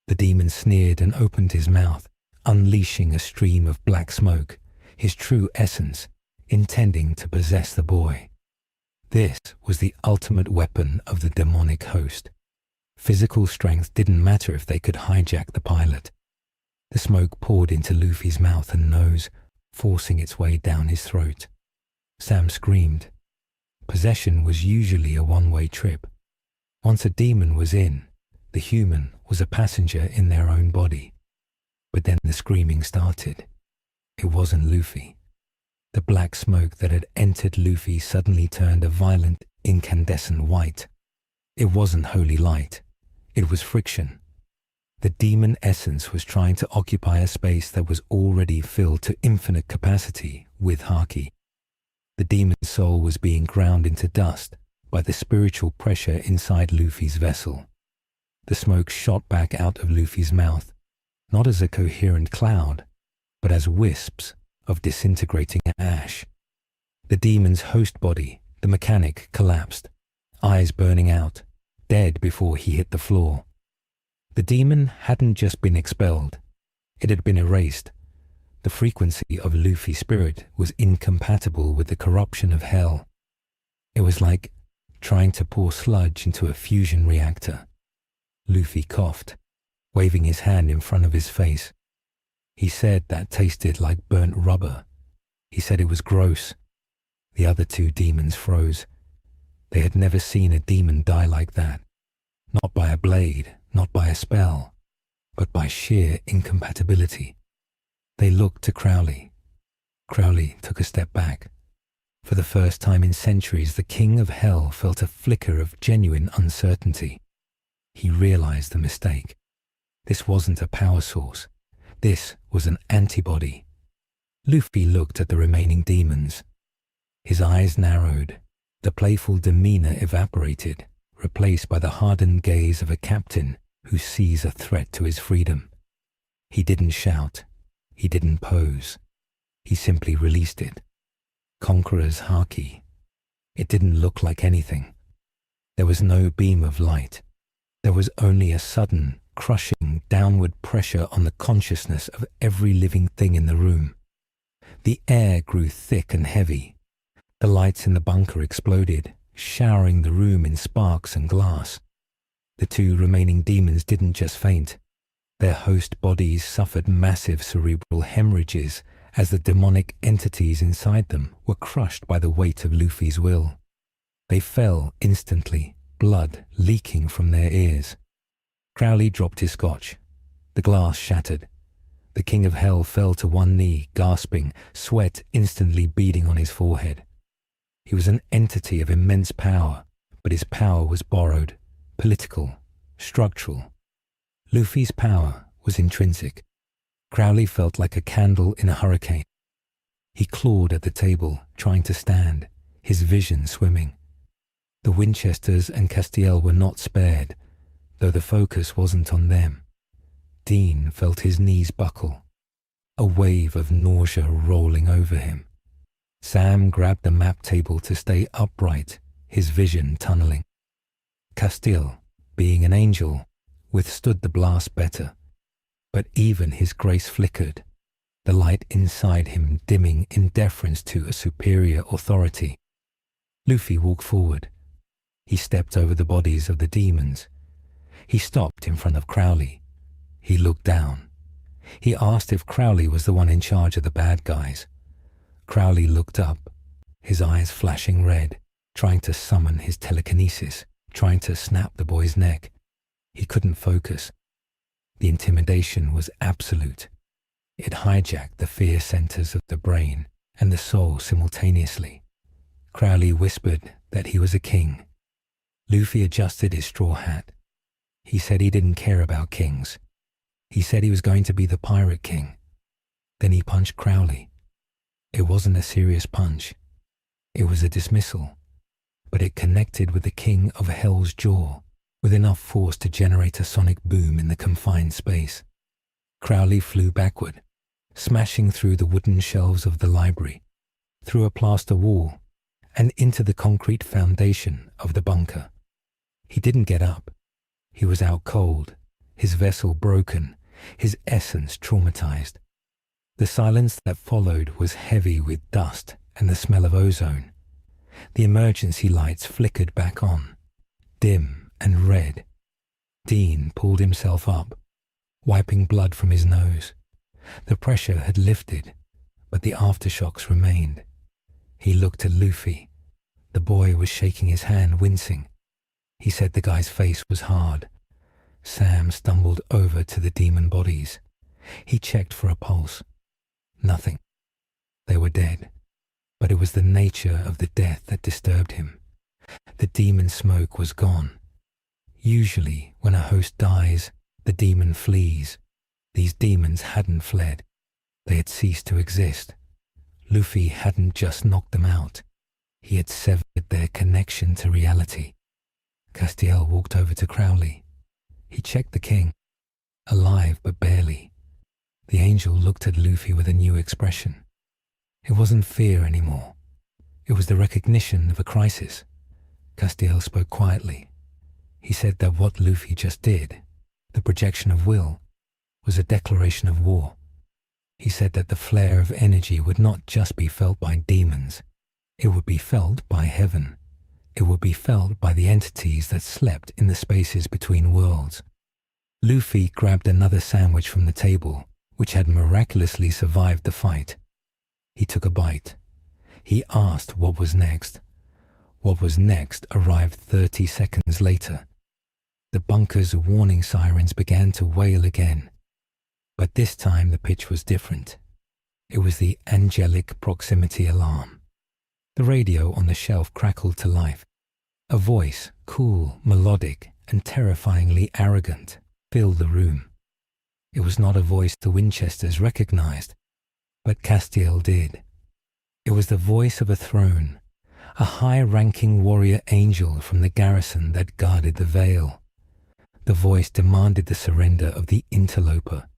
The demon sneered and opened his mouth, unleashing a stream of black smoke, his true essence, intending to possess the boy. This was the ultimate weapon of the demonic host. Physical strength didn't matter if they could hijack the pilot. The smoke poured into Luffy's mouth and nose, forcing its way down his throat. Sam screamed. Possession was usually a one-way trip. Once a demon was in, the human was a passenger in their own body. But then the screaming started. It wasn't Luffy. The black smoke that had entered Luffy suddenly turned a violent, incandescent white. It wasn't holy light. It was friction. The demon essence was trying to occupy a space that was already filled to infinite capacity with haki. The demon's soul was being ground into dust by the spiritual pressure inside Luffy's vessel. The smoke shot back out of Luffy's mouth, not as a coherent cloud, but as wisps of disintegrating ash. The demon's host body, the mechanic, collapsed, eyes burning out, dead before he hit the floor. The demon hadn't just been expelled, it had been erased. The frequency of Luffy's spirit was incompatible with the corruption of hell. It was like trying to pour sludge into a fusion reactor. Luffy coughed, waving his hand in front of his face. He said that tasted like burnt rubber. He said it was gross. The other 2 demons froze. They had never seen a demon die like that. Not by a blade, not by a spell, but by sheer incompatibility. They looked to Crowley. Crowley took a step back. For the first time in centuries, the King of Hell felt a flicker of genuine uncertainty. He realized the mistake. This wasn't a power source. This was an antibody. Luffy looked at the remaining demons. His eyes narrowed. The playful demeanor evaporated, replaced by the hardened gaze of a captain who sees a threat to his freedom. He didn't shout. He didn't pose. He simply released it. Conqueror's haki. It didn't look like anything. There was no beam of light. There was only a sudden, crushing downward pressure on the consciousness of every living thing in the room. The air grew thick and heavy. The lights in the bunker exploded, showering the room in sparks and glass. The two remaining demons didn't just faint. Their host bodies suffered massive cerebral hemorrhages as the demonic entities inside them were crushed by the weight of Luffy's will. They fell instantly, blood leaking from their ears. Crowley dropped his scotch. The glass shattered. The King of Hell fell to one knee, gasping, sweat instantly beading on his forehead. He was an entity of immense power, but his power was borrowed, political, structural. Luffy's power was intrinsic. Crowley felt like a candle in a hurricane. He clawed at the table, trying to stand, his vision swimming. The Winchesters and Castiel were not spared, though the focus wasn't on them. Dean felt his knees buckle, a wave of nausea rolling over him. Sam grabbed the map table to stay upright, his vision tunneling. Castiel, being an angel, withstood the blast better, but even his grace flickered, the light inside him dimming in deference to a superior authority. Luffy walked forward. He stepped over the bodies of the demons. He stopped in front of Crowley. He looked down. He asked if Crowley was the one in charge of the bad guys. Crowley looked up, his eyes flashing red, trying to summon his telekinesis, trying to snap the boy's neck. He couldn't focus. The intimidation was absolute. It hijacked the fear centers of the brain and the soul simultaneously. Crowley whispered that he was a king. Luffy adjusted his straw hat. He said he didn't care about kings. He said he was going to be the pirate king. Then he punched Crowley. It wasn't a serious punch. It was a dismissal. But it connected with the king of Hell's jaw, with enough force to generate a sonic boom in the confined space. Crowley flew backward, smashing through the wooden shelves of the library, through a plaster wall, and into the concrete foundation of the bunker. He didn't get up. He was out cold, his vessel broken, his essence traumatized. The silence that followed was heavy with dust and the smell of ozone. The emergency lights flickered back on, dim and red. Dean pulled himself up, wiping blood from his nose. The pressure had lifted, but the aftershocks remained. He looked at Luffy. The boy was shaking his hand, wincing. He said the guy's face was hard. Sam stumbled over to the demon bodies. He checked for a pulse. Nothing. They were dead. But it was the nature of the death that disturbed him. The demon smoke was gone. Usually, when a host dies, the demon flees. These demons hadn't fled. They had ceased to exist. Luffy hadn't just knocked them out. He had severed their connection to reality. Castiel walked over to Crowley. He checked the king. Alive, but barely. The angel looked at Luffy with a new expression. It wasn't fear anymore. It was the recognition of a crisis. Castiel spoke quietly. He said that what Luffy just did, the projection of will, was a declaration of war. He said that the flare of energy would not just be felt by demons. It would be felt by heaven. It would be felt by the entities that slept in the spaces between worlds. Luffy grabbed another sandwich from the table, which had miraculously survived the fight. He took a bite. He asked what was next. What was next arrived 30 seconds later. The bunker's warning sirens began to wail again. But this time the pitch was different. It was the Angelic proximity alarm. The radio on the shelf crackled to life. A voice, cool, melodic, and terrifyingly arrogant, filled the room. It was not a voice the Winchesters recognized, but Castiel did. It was the voice of a throne, a high-ranking warrior angel from the garrison that guarded the Vale. The voice demanded the surrender of the interloper.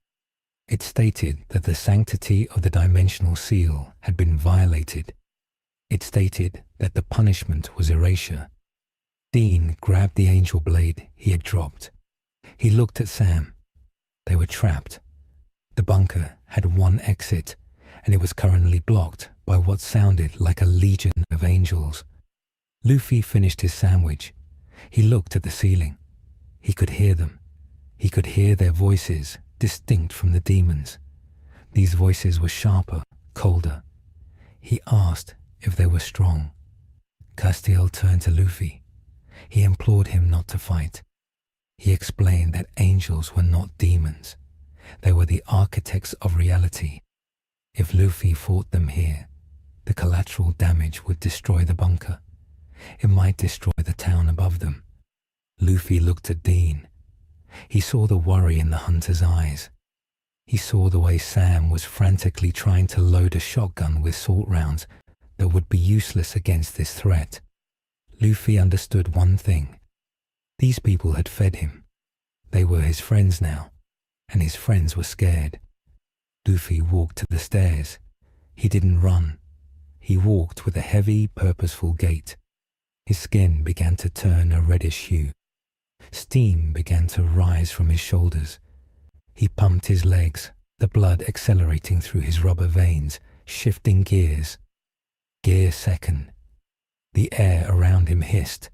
It stated that the sanctity of the dimensional seal had been violated. It stated that the punishment was erasure. Dean grabbed the angel blade he had dropped. He looked at Sam. They were trapped. The bunker had one exit, and it was currently blocked by what sounded like a legion of angels. Luffy finished his sandwich. He looked at the ceiling. He could hear them. He could hear their voices, distinct from the demons. These voices were sharper, colder. He asked if they were strong. Castiel turned to Luffy. He implored him not to fight. He explained that angels were not demons. They were the architects of reality. If Luffy fought them here, the collateral damage would destroy the bunker. It might destroy the town above them. Luffy looked at Dean. He saw the worry in the hunter's eyes. He saw the way Sam was frantically trying to load a shotgun with salt rounds that would be useless against this threat. Luffy understood one thing. These people had fed him. They were his friends now, and his friends were scared. Luffy walked to the stairs. He didn't run. He walked with a heavy, purposeful gait. His skin began to turn a reddish hue. Steam began to rise from his shoulders. He pumped his legs, the blood accelerating through his rubber veins, shifting gears. Gear second. The air around him hissed.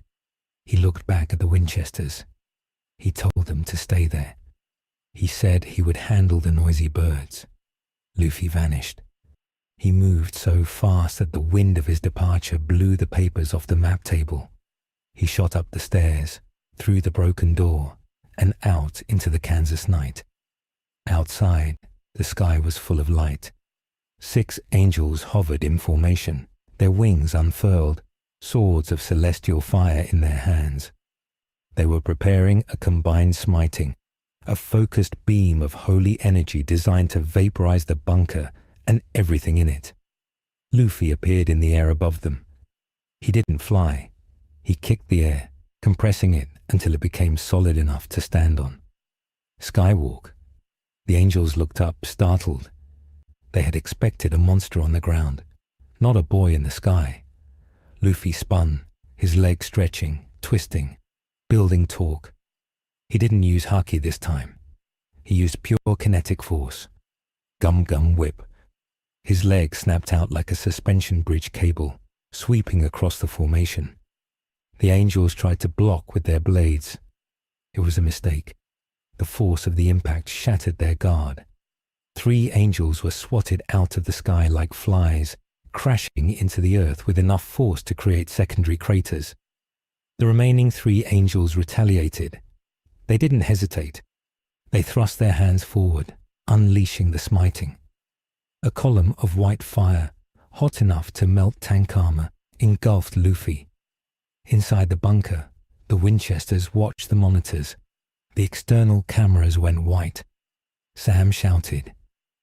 He looked back at the Winchesters. He told them to stay there. He said he would handle the noisy birds. Luffy vanished. He moved so fast that the wind of his departure blew the papers off the map table. He shot up the stairs, through the broken door, and out into the Kansas night. Outside, the sky was full of light. 6 angels hovered in formation, their wings unfurled, swords of celestial fire in their hands. They were preparing a combined smiting, a focused beam of holy energy designed to vaporize the bunker and everything in it. Luffy appeared in the air above them. He didn't fly. He kicked the air, compressing it until it became solid enough to stand on. Skywalk. The angels looked up, startled. They had expected a monster on the ground, not a boy in the sky. Luffy spun, his legs stretching, twisting, building torque. He didn't use haki this time. He used pure kinetic force. Gum Gum Whip. His leg snapped out like a suspension bridge cable, sweeping across the formation. The angels tried to block with their blades. It was a mistake. The force of the impact shattered their guard. 3 angels were swatted out of the sky like flies, crashing into the earth with enough force to create secondary craters. The remaining 3 angels retaliated. They didn't hesitate. They thrust their hands forward, unleashing the smiting. A column of white fire, hot enough to melt tank armor, engulfed Luffy. Inside the bunker, the Winchesters watched the monitors. The external cameras went white. Sam shouted.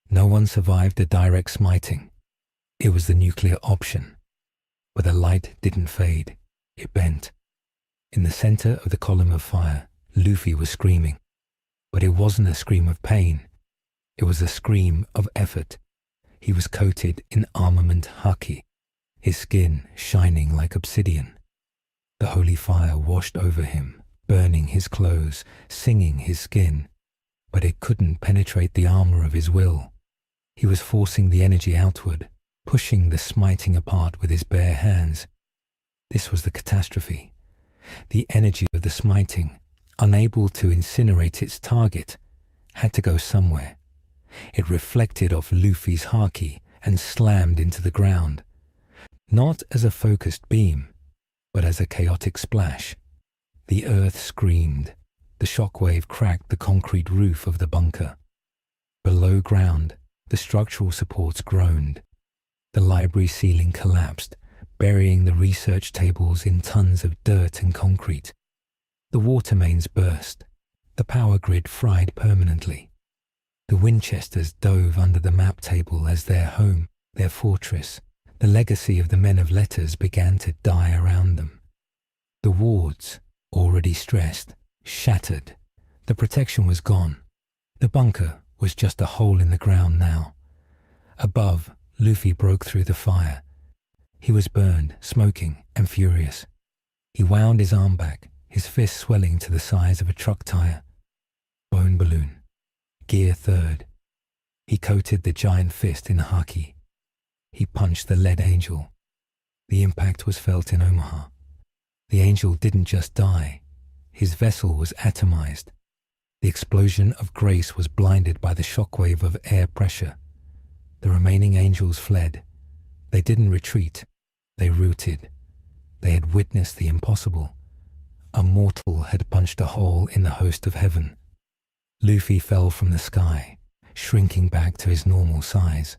No one survived a direct smiting. It was the nuclear option. But the light didn't fade. It bent. In the center of the column of fire, Luffy was screaming. But it wasn't a scream of pain. It was a scream of effort. He was coated in armament haki, his skin shining like obsidian. The holy fire washed over him, burning his clothes, singing his skin. But it couldn't penetrate the armor of his will. He was forcing the energy outward, pushing the smiting apart with his bare hands. This was the catastrophe. The energy of the smiting, unable to incinerate its target, had to go somewhere. It reflected off Luffy's haki and slammed into the ground, not as a focused beam, but as a chaotic splash. The earth screamed. The shockwave cracked the concrete roof of the bunker. Below ground, the structural supports groaned. The library ceiling collapsed, burying the research tables in tons of dirt and concrete. The water mains burst. The power grid fried permanently. The Winchesters dove under the map table as their home, their fortress. The legacy of the men of letters began to die around them. The wards, already stressed, shattered. The protection was gone. The bunker was just a hole in the ground now. Above, Luffy broke through the fire. He was burned, smoking, and furious. He wound his arm back, his fist swelling to the size of a truck tire. Bone balloon. Gear third. He coated the giant fist in haki. He punched the lead angel. The impact was felt in Omaha. The angel didn't just die. His vessel was atomized. The explosion of grace was blinded by the shockwave of air pressure. The remaining angels fled. They didn't retreat. They rooted. They had witnessed the impossible. A mortal had punched a hole in the host of heaven. Luffy fell from the sky, shrinking back to his normal size.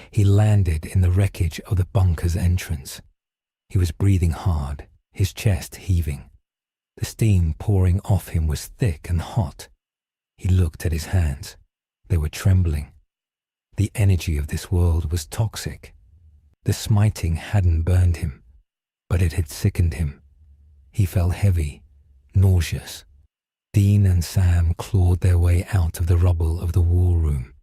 He landed in the wreckage of the bunker's entrance. He was breathing hard, his chest heaving. The steam pouring off him was thick and hot. He looked at his hands. They were trembling. The energy of this world was toxic. The smiting hadn't burned him, but it had sickened him. He felt heavy, nauseous. Dean and Sam clawed their way out of the rubble of the war room.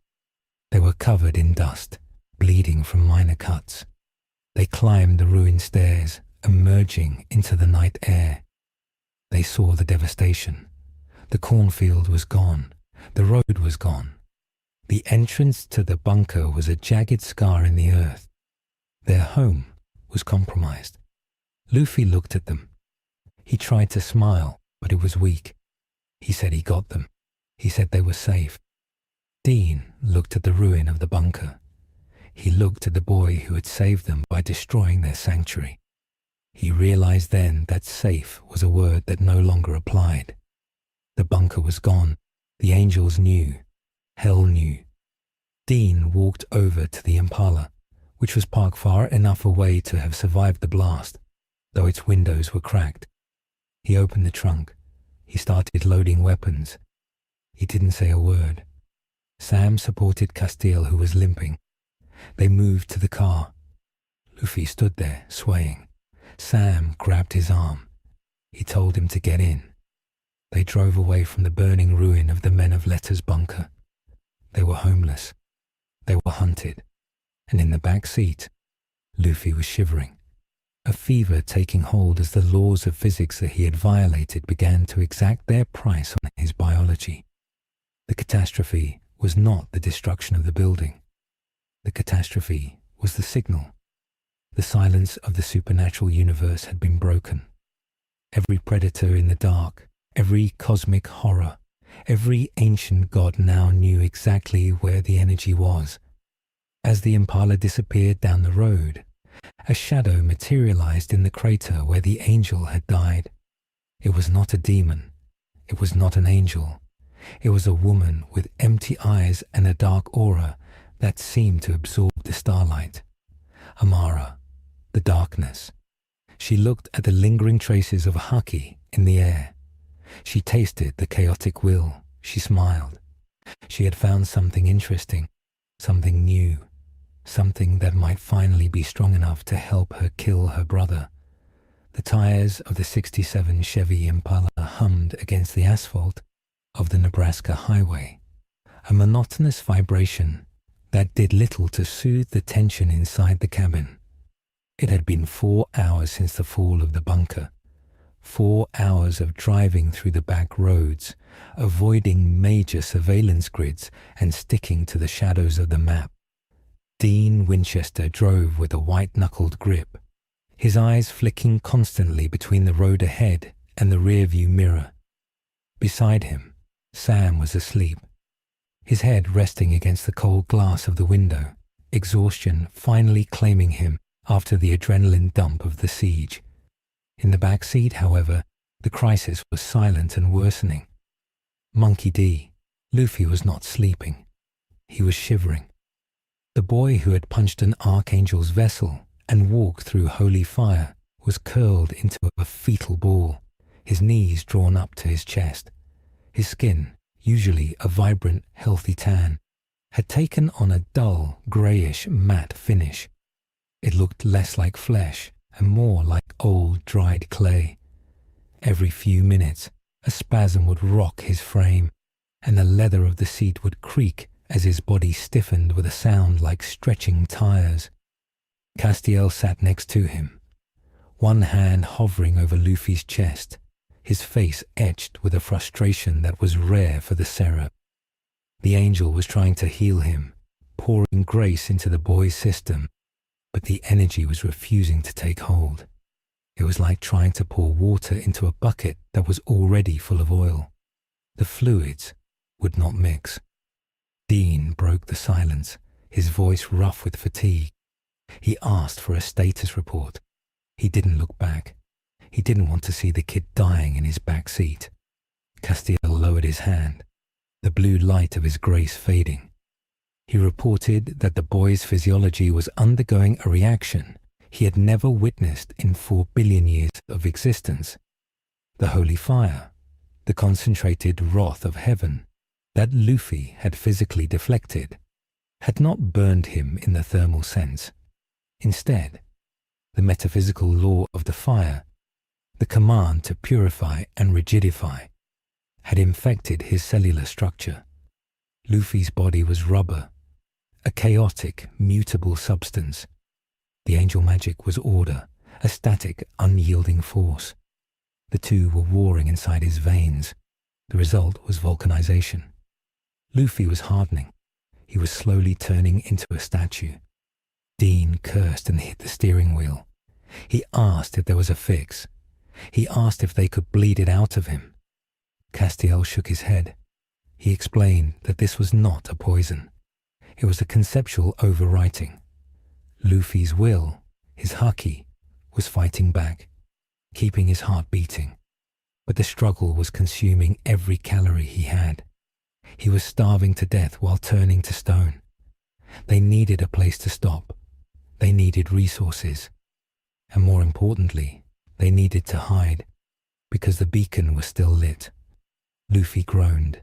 They were covered in dust, bleeding from minor cuts. They climbed the ruined stairs, emerging into the night air. They saw the devastation. The cornfield was gone. The road was gone. The entrance to the bunker was a jagged scar in the earth. Their home was compromised. Luffy looked at them. He tried to smile, but it was weak. He said he got them. He said they were safe. Dean looked at the ruin of the bunker. He looked at the boy who had saved them by destroying their sanctuary. He realized then that safe was a word that no longer applied. The bunker was gone. The angels knew. Hell knew. Dean walked over to the Impala, which was parked far enough away to have survived the blast, though its windows were cracked. He opened the trunk. He started loading weapons. He didn't say a word. Sam supported Castile, who was limping. They moved to the car. Luffy stood there, swaying. Sam grabbed his arm. He told him to get in. They drove away from the burning ruin of the Men of Letters bunker. They were homeless. They were hunted. And in the back seat, Luffy was shivering. A fever taking hold as the laws of physics that he had violated began to exact their price on his biology. The catastrophe was not the destruction of the building. The catastrophe was the signal. The silence of the supernatural universe had been broken. Every predator in the dark, every cosmic horror, every ancient god now knew exactly where the energy was. As the Impala disappeared down the road, a shadow materialized in the crater where the angel had died. It was not a demon. It was not an angel. It was a woman with empty eyes and a dark aura that seemed to absorb the starlight. Amara, the darkness. She looked at the lingering traces of haki in the air. She tasted the chaotic will. She smiled. She had found something interesting, something new, something that might finally be strong enough to help her kill her brother. The tires of the '67 Chevy Impala hummed against the asphalt of the Nebraska highway, a monotonous vibration that did little to soothe the tension inside the cabin. It had been 4 hours since the fall of the bunker. 4 hours of driving through the back roads, avoiding major surveillance grids and sticking to the shadows of the map. Dean Winchester drove with a white-knuckled grip, his eyes flicking constantly between the road ahead and the rearview mirror. Beside him, Sam was asleep, his head resting against the cold glass of the window, exhaustion finally claiming him after the adrenaline dump of the siege. In the back seat, however, the crisis was silent and worsening. Monkey D. Luffy was not sleeping. He was shivering. The boy who had punched an archangel's vessel and walked through holy fire was curled into a fetal ball, his knees drawn up to his chest. His skin, usually a vibrant, healthy tan, had taken on a dull, greyish, matte finish. It looked less like flesh and more like old, dried clay. Every few minutes, a spasm would rock his frame, and the leather of the seat would creak as his body stiffened with a sound like stretching tires. Castiel sat next to him, one hand hovering over Luffy's chest, his face etched with a frustration that was rare for the Seraph. The angel was trying to heal him, pouring grace into the boy's system, but the energy was refusing to take hold. It was like trying to pour water into a bucket that was already full of oil. The fluids would not mix. Dean broke the silence, his voice rough with fatigue. He asked for a status report. He didn't look back. He didn't want to see the kid dying in his back seat. Castiel lowered his hand, the blue light of his grace fading. He reported that the boy's physiology was undergoing a reaction he had never witnessed in 4 billion years of existence. The holy fire, the concentrated wrath of heaven that Luffy had physically deflected, had not burned him in the thermal sense. Instead, the metaphysical law of the fire, the command to purify and rigidify, had infected his cellular structure. Luffy's body was rubber, a chaotic, mutable substance. The angel magic was order, a static, unyielding force. The two were warring inside his veins. The result was vulcanization. Luffy was hardening. He was slowly turning into a statue. Dean cursed and hit the steering wheel. He asked if there was a fix. He asked if they could bleed it out of him. Castiel shook his head. He explained that this was not a poison. It was a conceptual overwriting. Luffy's will, his haki, was fighting back, keeping his heart beating. But the struggle was consuming every calorie he had. He was starving to death while turning to stone. They needed a place to stop. They needed resources. And more importantly, they needed to hide, because the beacon was still lit. Luffy groaned.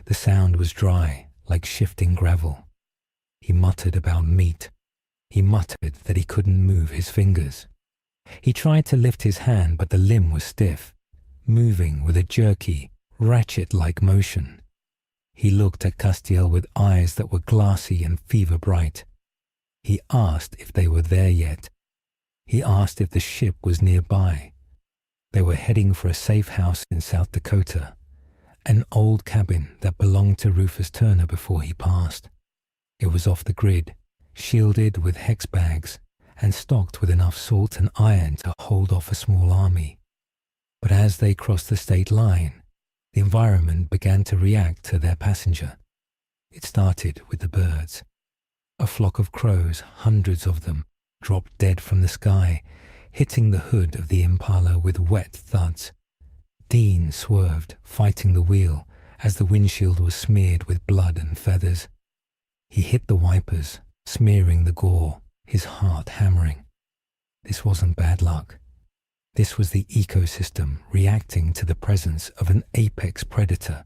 The sound was dry, like shifting gravel. He muttered about meat. He muttered that he couldn't move his fingers. He tried to lift his hand, but the limb was stiff, moving with a jerky, ratchet-like motion. He looked at Castiel with eyes that were glassy and fever-bright. He asked if they were there yet. He asked if the ship was nearby. They were heading for a safe house in South Dakota, an old cabin that belonged to Rufus Turner before he passed. It was off the grid, shielded with hex bags, and stocked with enough salt and iron to hold off a small army. But as they crossed the state line, the environment began to react to their passenger. It started with the birds. A flock of crows, hundreds of them, dropped dead from the sky, hitting the hood of the Impala with wet thuds. Dean swerved, fighting the wheel, as the windshield was smeared with blood and feathers. He hit the wipers, smearing the gore, his heart hammering. This wasn't bad luck. This was the ecosystem reacting to the presence of an apex predator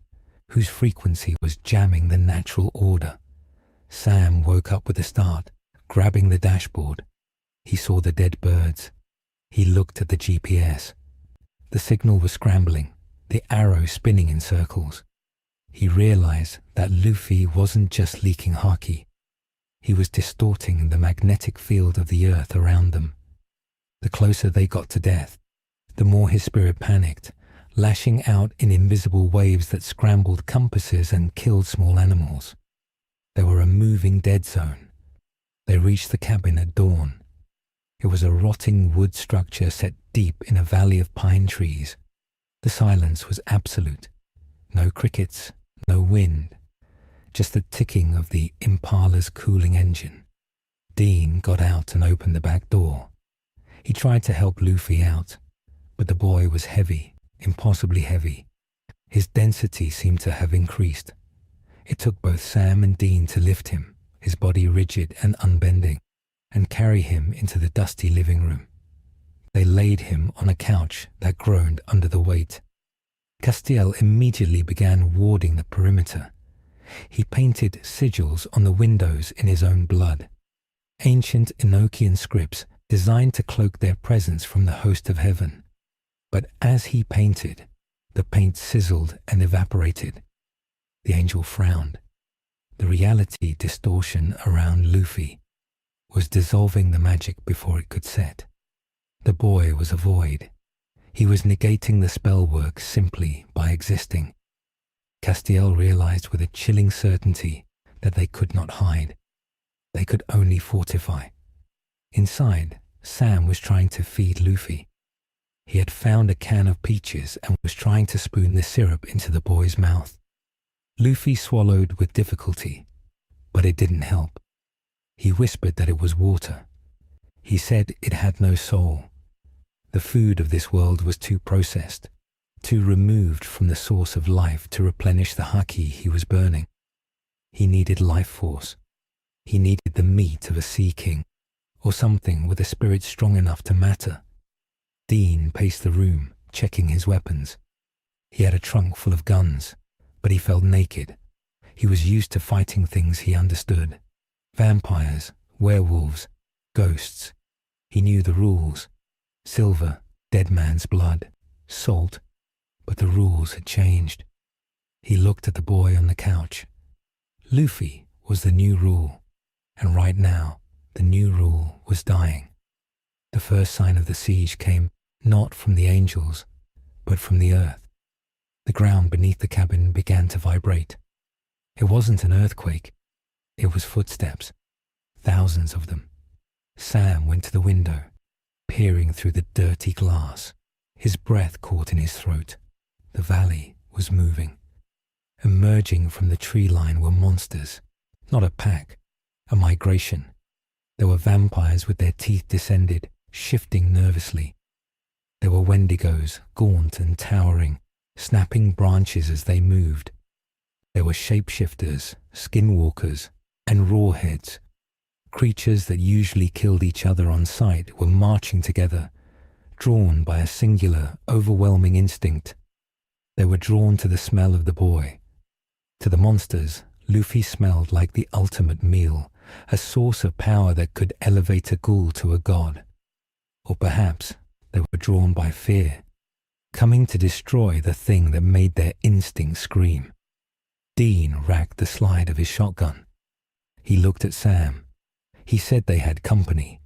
whose frequency was jamming the natural order. Sam woke up with a start, grabbing the dashboard. He saw the dead birds. He looked at the GPS. The signal was scrambling, the arrow spinning in circles. He realized that Luffy wasn't just leaking haki. He was distorting the magnetic field of the earth around them. The closer they got to death, the more his spirit panicked, lashing out in invisible waves that scrambled compasses and killed small animals. They were a moving dead zone. They reached the cabin at dawn. It was a rotting wood structure set deep in a valley of pine trees. The silence was absolute. No crickets, no wind, just the ticking of the Impala's cooling engine. Dean got out and opened the back door. He tried to help Luffy out, but the boy was heavy, impossibly heavy. His density seemed to have increased. It took both Sam and Dean to lift him, his body rigid and unbending, and carry him into the dusty living room. They laid him on a couch that groaned under the weight. Castiel immediately began warding the perimeter. He painted sigils on the windows in his own blood, ancient Enochian scripts designed to cloak their presence from the host of heaven. But as he painted, the paint sizzled and evaporated. The angel frowned. The reality distortion around Luffy was dissolving the magic before it could set. The boy was a void. He was negating the spell work simply by existing. Castiel realized with a chilling certainty that they could not hide. They could only fortify. Inside, Sam was trying to feed Luffy. He had found a can of peaches and was trying to spoon the syrup into the boy's mouth. Luffy swallowed with difficulty, but it didn't help. He whispered that it was water. He said it had no soul. The food of this world was too processed, too removed from the source of life to replenish the haki he was burning. He needed life force. He needed the meat of a sea king, or something with a spirit strong enough to matter. Dean paced the room, checking his weapons. He had a trunk full of guns, but he felt naked. He was used to fighting things he understood. Vampires, werewolves, ghosts. He knew the rules. Silver, dead man's blood, salt. But the rules had changed. He looked at the boy on the couch. Luffy was the new rule, and right now, the new rule was dying. The first sign of the siege came not from the angels, but from the earth. The ground beneath the cabin began to vibrate. It wasn't an earthquake. It was footsteps, thousands of them. Sam went to the window, peering through the dirty glass. His breath caught in his throat. The valley was moving. Emerging from the tree line were monsters, not a pack, a migration. There were vampires with their teeth descended, shifting nervously. There were wendigos, gaunt and towering, snapping branches as they moved. There were shapeshifters, skinwalkers, and rawheads. Creatures that usually killed each other on sight were marching together, drawn by a singular, overwhelming instinct. They were drawn to the smell of the boy. To the monsters, Luffy smelled like the ultimate meal, a source of power that could elevate a ghoul to a god. Or perhaps they were drawn by fear, coming to destroy the thing that made their instinct scream. Dean racked the slide of his shotgun. He looked at Sam. He said they had company.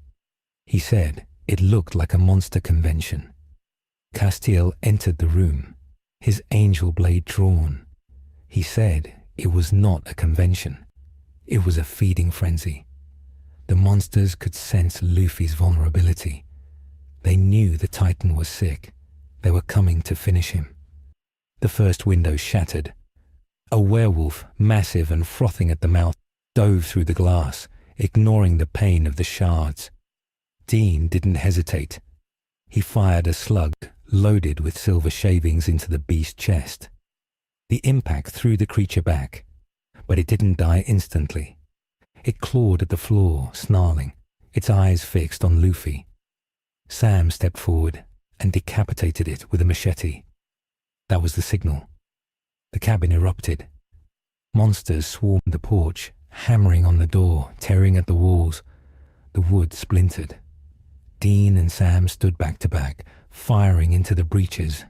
He said it looked like a monster convention. Castiel entered the room, his angel blade drawn. He said it was not a convention. It was a feeding frenzy. The monsters could sense Luffy's vulnerability. They knew the Titan was sick. They were coming to finish him. The first window shattered. A werewolf, massive and frothing at the mouth, dove through the glass, ignoring the pain of the shards. Dean didn't hesitate. He fired a slug loaded with silver shavings into the beast's chest. The impact threw the creature back, but it didn't die instantly. It clawed at the floor, snarling, its eyes fixed on Luffy. Sam stepped forward and decapitated it with a machete. That was the signal. The cabin erupted. Monsters swarmed the porch, hammering on the door, tearing at the walls. The wood splintered. Dean and Sam stood back to back, firing into the breaches.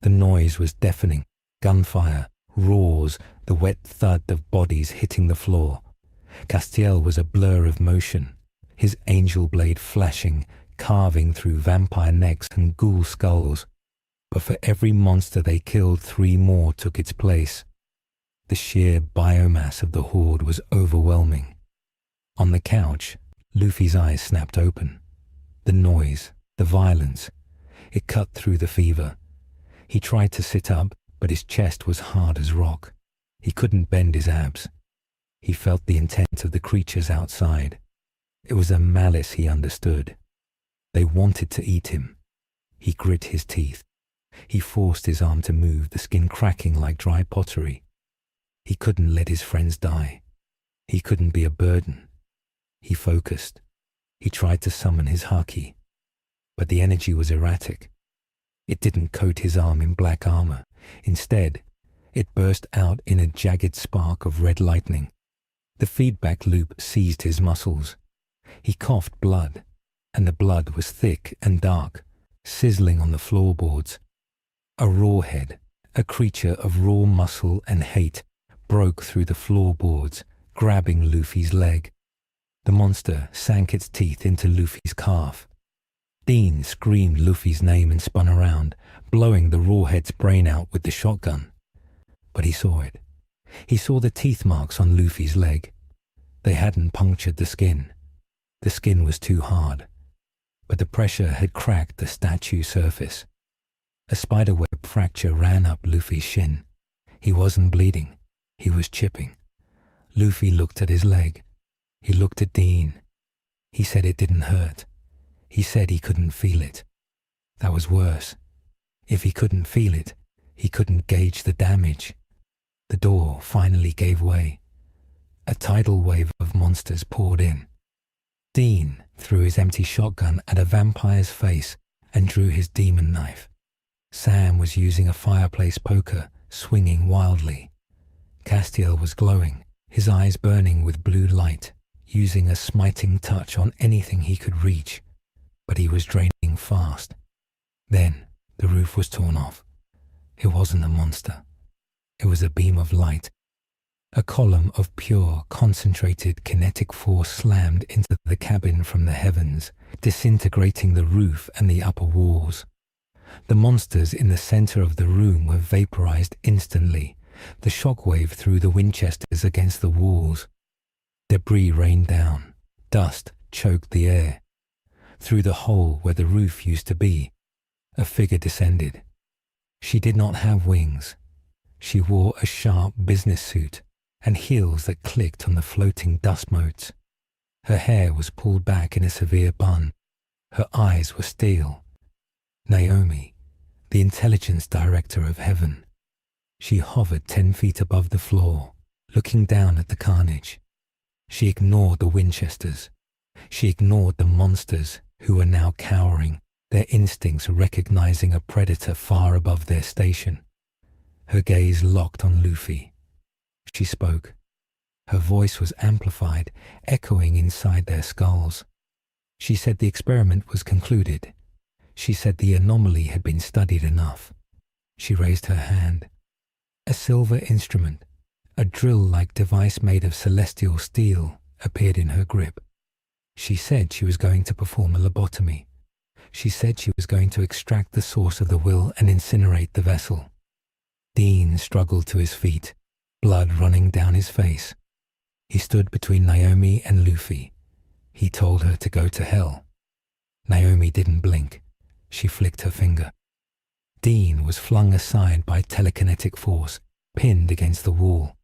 The noise was deafening. Gunfire, roars, the wet thud of bodies hitting the floor. Castiel was a blur of motion, his angel blade flashing, carving through vampire necks and ghoul skulls. But for every monster they killed, 3 more took its place. The sheer biomass of the horde was overwhelming. On the couch, Luffy's eyes snapped open. The noise, the violence, it cut through the fever. He tried to sit up, but his chest was hard as rock. He couldn't bend his abs. He felt the intent of the creatures outside. It was a malice he understood. They wanted to eat him. He grit his teeth. He forced his arm to move, the skin cracking like dry pottery. He couldn't let his friends die. He couldn't be a burden. He focused. He tried to summon his haki, but the energy was erratic. It didn't coat his arm in black armor. Instead, it burst out in a jagged spark of red lightning. The feedback loop seized his muscles. He coughed blood, and the blood was thick and dark, sizzling on the floorboards. A rawhead, a creature of raw muscle and hate, broke through the floorboards, grabbing Luffy's leg. The monster sank its teeth into Luffy's calf. Dean screamed Luffy's name and spun around, blowing the rawhead's brain out with the shotgun. But he saw it. He saw the teeth marks on Luffy's leg. They hadn't punctured the skin. The skin was too hard, but the pressure had cracked the statue surface. A spiderweb fracture ran up Luffy's shin. He wasn't bleeding. He was chipping. Luffy looked at his leg. He looked at Dean. He said it didn't hurt. He said he couldn't feel it. That was worse. If he couldn't feel it, he couldn't gauge the damage. The door finally gave way. A tidal wave of monsters poured in. Dean threw his empty shotgun at a vampire's face and drew his demon knife. Sam was using a fireplace poker, swinging wildly. Castiel was glowing, his eyes burning with blue light, using a smiting touch on anything he could reach. But he was draining fast. Then the roof was torn off. It wasn't a monster. It was a beam of light. A column of pure, concentrated kinetic force slammed into the cabin from the heavens, disintegrating the roof and the upper walls. The monsters in the center of the room were vaporized instantly. The shockwave threw the Winchesters against the walls. Debris rained down. Dust choked the air. Through the hole where the roof used to be, a figure descended. She did not have wings. She wore a sharp business suit and heels that clicked on the floating dust motes. Her hair was pulled back in a severe bun. Her eyes were steel. Naomi, the intelligence director of heaven. She hovered 10 feet above the floor, looking down at the carnage. She ignored the Winchesters. She ignored the monsters who were now cowering, their instincts recognizing a predator far above their station. Her gaze locked on Luffy. She spoke. Her voice was amplified, echoing inside their skulls. She said the experiment was concluded. She said the anomaly had been studied enough. She raised her hand. A silver instrument, a drill-like device made of celestial steel, appeared in her grip. She said she was going to perform a lobotomy. She said she was going to extract the source of the will and incinerate the vessel. Dean struggled to his feet, blood running down his face. He stood between Naomi and Luffy. He told her to go to hell. Naomi didn't blink. She flicked her finger. Dean was flung aside by telekinetic force, pinned against the wall.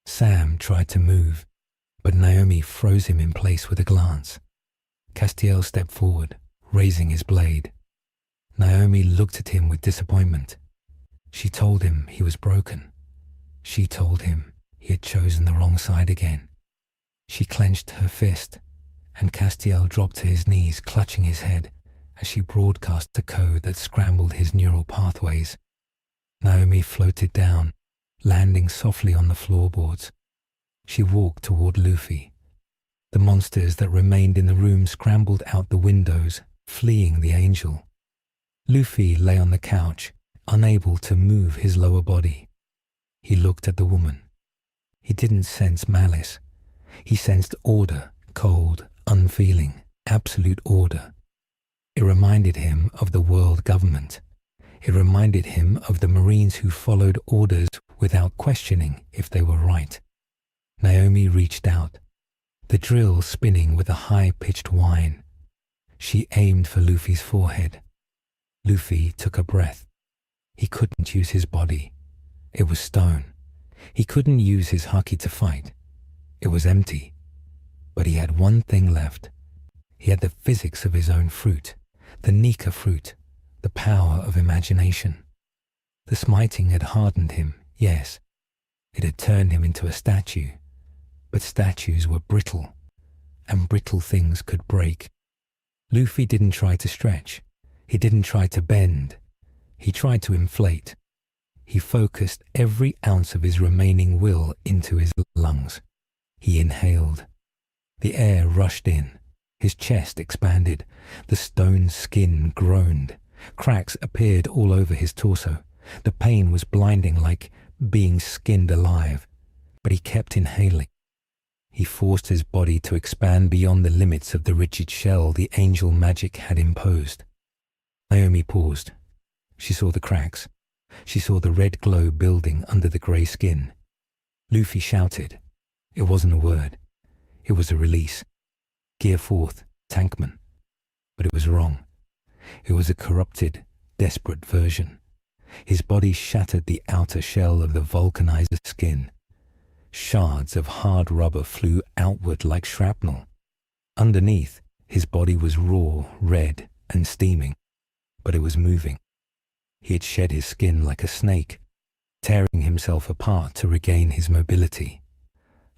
Sam tried to move, but Naomi froze him in place with a glance. Castiel stepped forward, raising his blade. Naomi looked at him with disappointment. She told him he was broken. She told him he had chosen the wrong side again. She clenched her fist, and Castiel dropped to his knees, clutching his head, as she broadcast the code that scrambled his neural pathways. Naomi floated down, landing softly on the floorboards. She walked toward Luffy. The monsters that remained in the room scrambled out the windows, fleeing the angel. Luffy lay on the couch, unable to move his lower body. He looked at the woman. He didn't sense malice. He sensed order, cold, unfeeling, absolute order. It reminded him of the world government. It reminded him of the Marines who followed orders without questioning if they were right. Naomi reached out, the drill spinning with a high-pitched whine. She aimed for Luffy's forehead. Luffy took a breath. He couldn't use his body. It was stone. He couldn't use his haki to fight. It was empty. But he had one thing left. He had the physics of his own fruit, the Nika fruit, the power of imagination. The smiting had hardened him, yes. It had turned him into a statue. But statues were brittle, and brittle things could break. Luffy didn't try to stretch. He didn't try to bend. He tried to inflate. He focused every ounce of his remaining will into his lungs. He inhaled. The air rushed in. His chest expanded. The stone skin groaned. Cracks appeared all over his torso. The pain was blinding, like being skinned alive. But he kept inhaling. He forced his body to expand beyond the limits of the rigid shell the angel magic had imposed. Naomi paused. She saw the cracks. She saw the red glow building under the grey skin. Luffy shouted. It wasn't a word. It was a release. Gear forth, tankman. But it was wrong. It was a corrupted, desperate version. His body shattered the outer shell of the vulcanized skin. Shards of hard rubber flew outward like shrapnel. Underneath, his body was raw, red, and steaming. But it was moving. He had shed his skin like a snake, tearing himself apart to regain his mobility.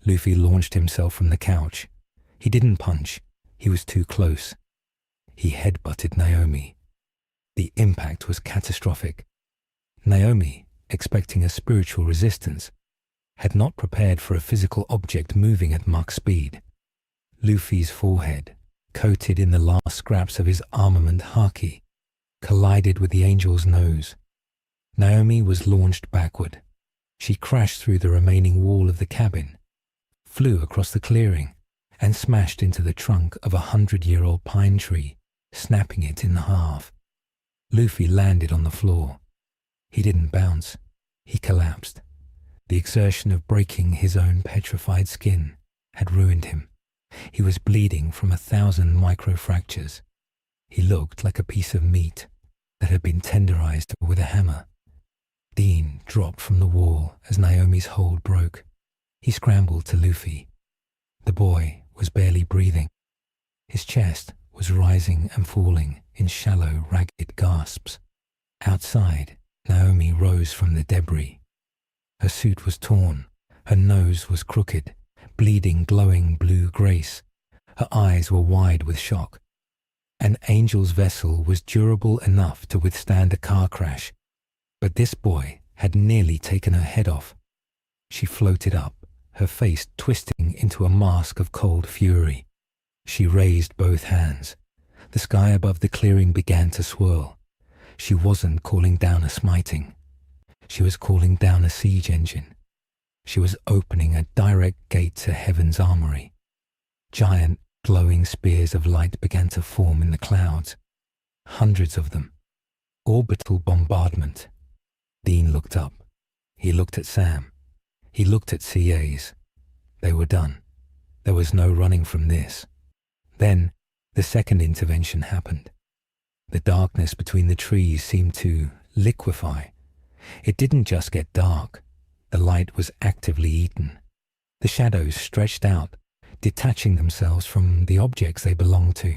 Luffy launched himself from the couch. He didn't punch. He was too close. He headbutted Naomi. The impact was catastrophic. Naomi, expecting a spiritual resistance, had not prepared for a physical object moving at Mach speed. Luffy's forehead, coated in the last scraps of his armament haki, collided with the angel's nose. Naomi was launched backward. She crashed through the remaining wall of the cabin, flew across the clearing, and smashed into the trunk of a 100-year-old pine tree, snapping it in half. Luffy landed on the floor. He didn't bounce. He collapsed. The exertion of breaking his own petrified skin had ruined him. He was bleeding from 1,000 microfractures. He looked like a piece of meat that had been tenderized with a hammer. Dean dropped from the wall as Naomi's hold broke. He scrambled to Luffy. The boy was barely breathing. His chest was rising and falling in shallow, ragged gasps. Outside, Naomi rose from the debris. Her suit was torn. Her nose was crooked, bleeding glowing blue grace. Her eyes were wide with shock. An angel's vessel was durable enough to withstand a car crash, but this boy had nearly taken her head off. She floated up, her face twisting into a mask of cold fury. She raised both hands. The sky above the clearing began to swirl. She wasn't calling down a smiting. She was calling down a siege engine. She was opening a direct gate to heaven's armory. Giant, glowing spears of light began to form in the clouds. Hundreds of them. Orbital bombardment. Dean looked up. He looked at Sam. He looked at CAs. They were done. There was no running from this. Then, the second intervention happened. The darkness between the trees seemed to liquefy. It didn't just get dark. The light was actively eaten. The shadows stretched out, detaching themselves from the objects they belonged to.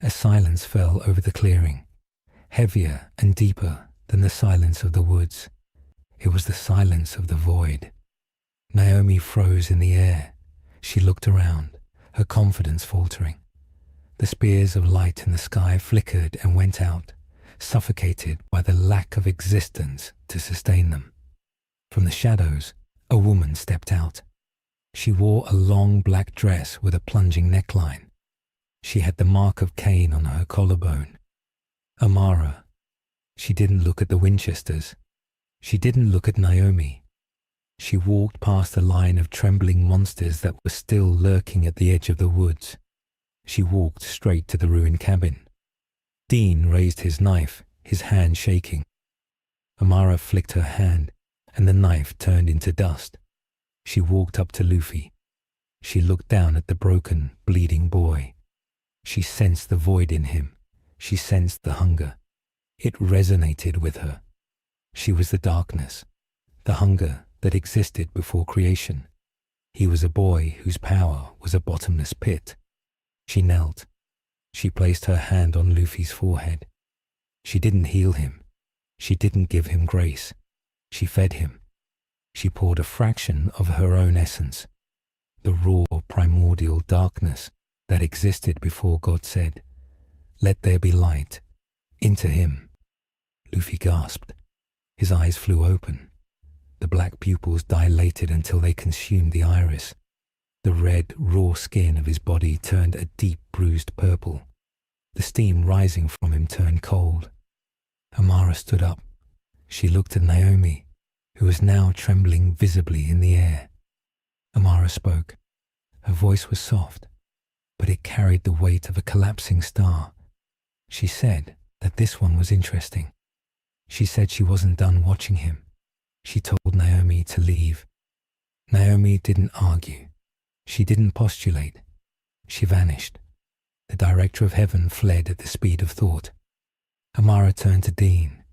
A silence fell over the clearing, heavier and deeper than the silence of the woods. It was the silence of the void. Naomi froze in the air. She looked around, her confidence faltering. The spears of light in the sky flickered and went out, suffocated by the lack of existence to sustain them. From the shadows, a woman stepped out. She wore a long black dress with a plunging neckline. She had the mark of Cain on her collarbone. Amara. She didn't look at the Winchesters. She didn't look at Naomi. She walked past the line of trembling monsters that were still lurking at the edge of the woods. She walked straight to the ruined cabin. Dean raised his knife, his hand shaking. Amara flicked her hand, and the knife turned into dust. She walked up to Luffy. She looked down at the broken, bleeding boy. She sensed the void in him. She sensed the hunger. It resonated with her. She was the darkness, the hunger that existed before creation. He was a boy whose power was a bottomless pit. She knelt. She placed her hand on Luffy's forehead. She didn't heal him. She didn't give him grace. She fed him. She poured a fraction of her own essence, the raw primordial darkness that existed before God said, "Let there be light," into him. Luffy gasped. His eyes flew open. The black pupils dilated until they consumed the iris. The red, raw skin of his body turned a deep, bruised purple. The steam rising from him turned cold. Amara stood up. She looked at Naomi, who was now trembling visibly in the air. Amara spoke. Her voice was soft, but it carried the weight of a collapsing star. She said that this one was interesting. She said she wasn't done watching him. She told Naomi to leave. Naomi didn't argue. She didn't postulate. She vanished. The director of heaven fled at the speed of thought. Amara turned to Dean.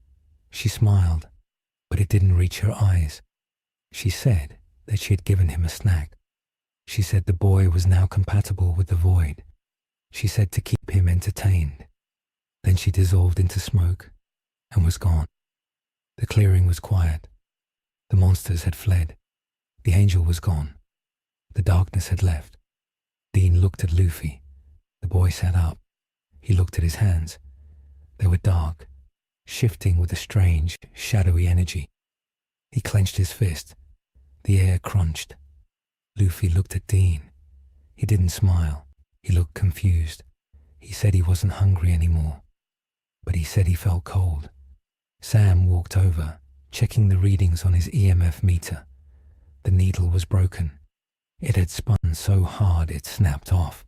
She smiled, but it didn't reach her eyes. She said that she had given him a snack. She said the boy was now compatible with the void. She said to keep him entertained. Then she dissolved into smoke and was gone. The clearing was quiet. The monsters had fled. The angel was gone. The darkness had left. Dean looked at Luffy. The boy sat up. He looked at his hands. They were dark, shifting with a strange, shadowy energy. He clenched his fist. The air crunched. Luffy looked at Dean. He didn't smile. He looked confused. He said he wasn't hungry anymore, but he said he felt cold. Sam walked over, checking the readings on his EMF meter. The needle was broken. It had spun so hard it snapped off.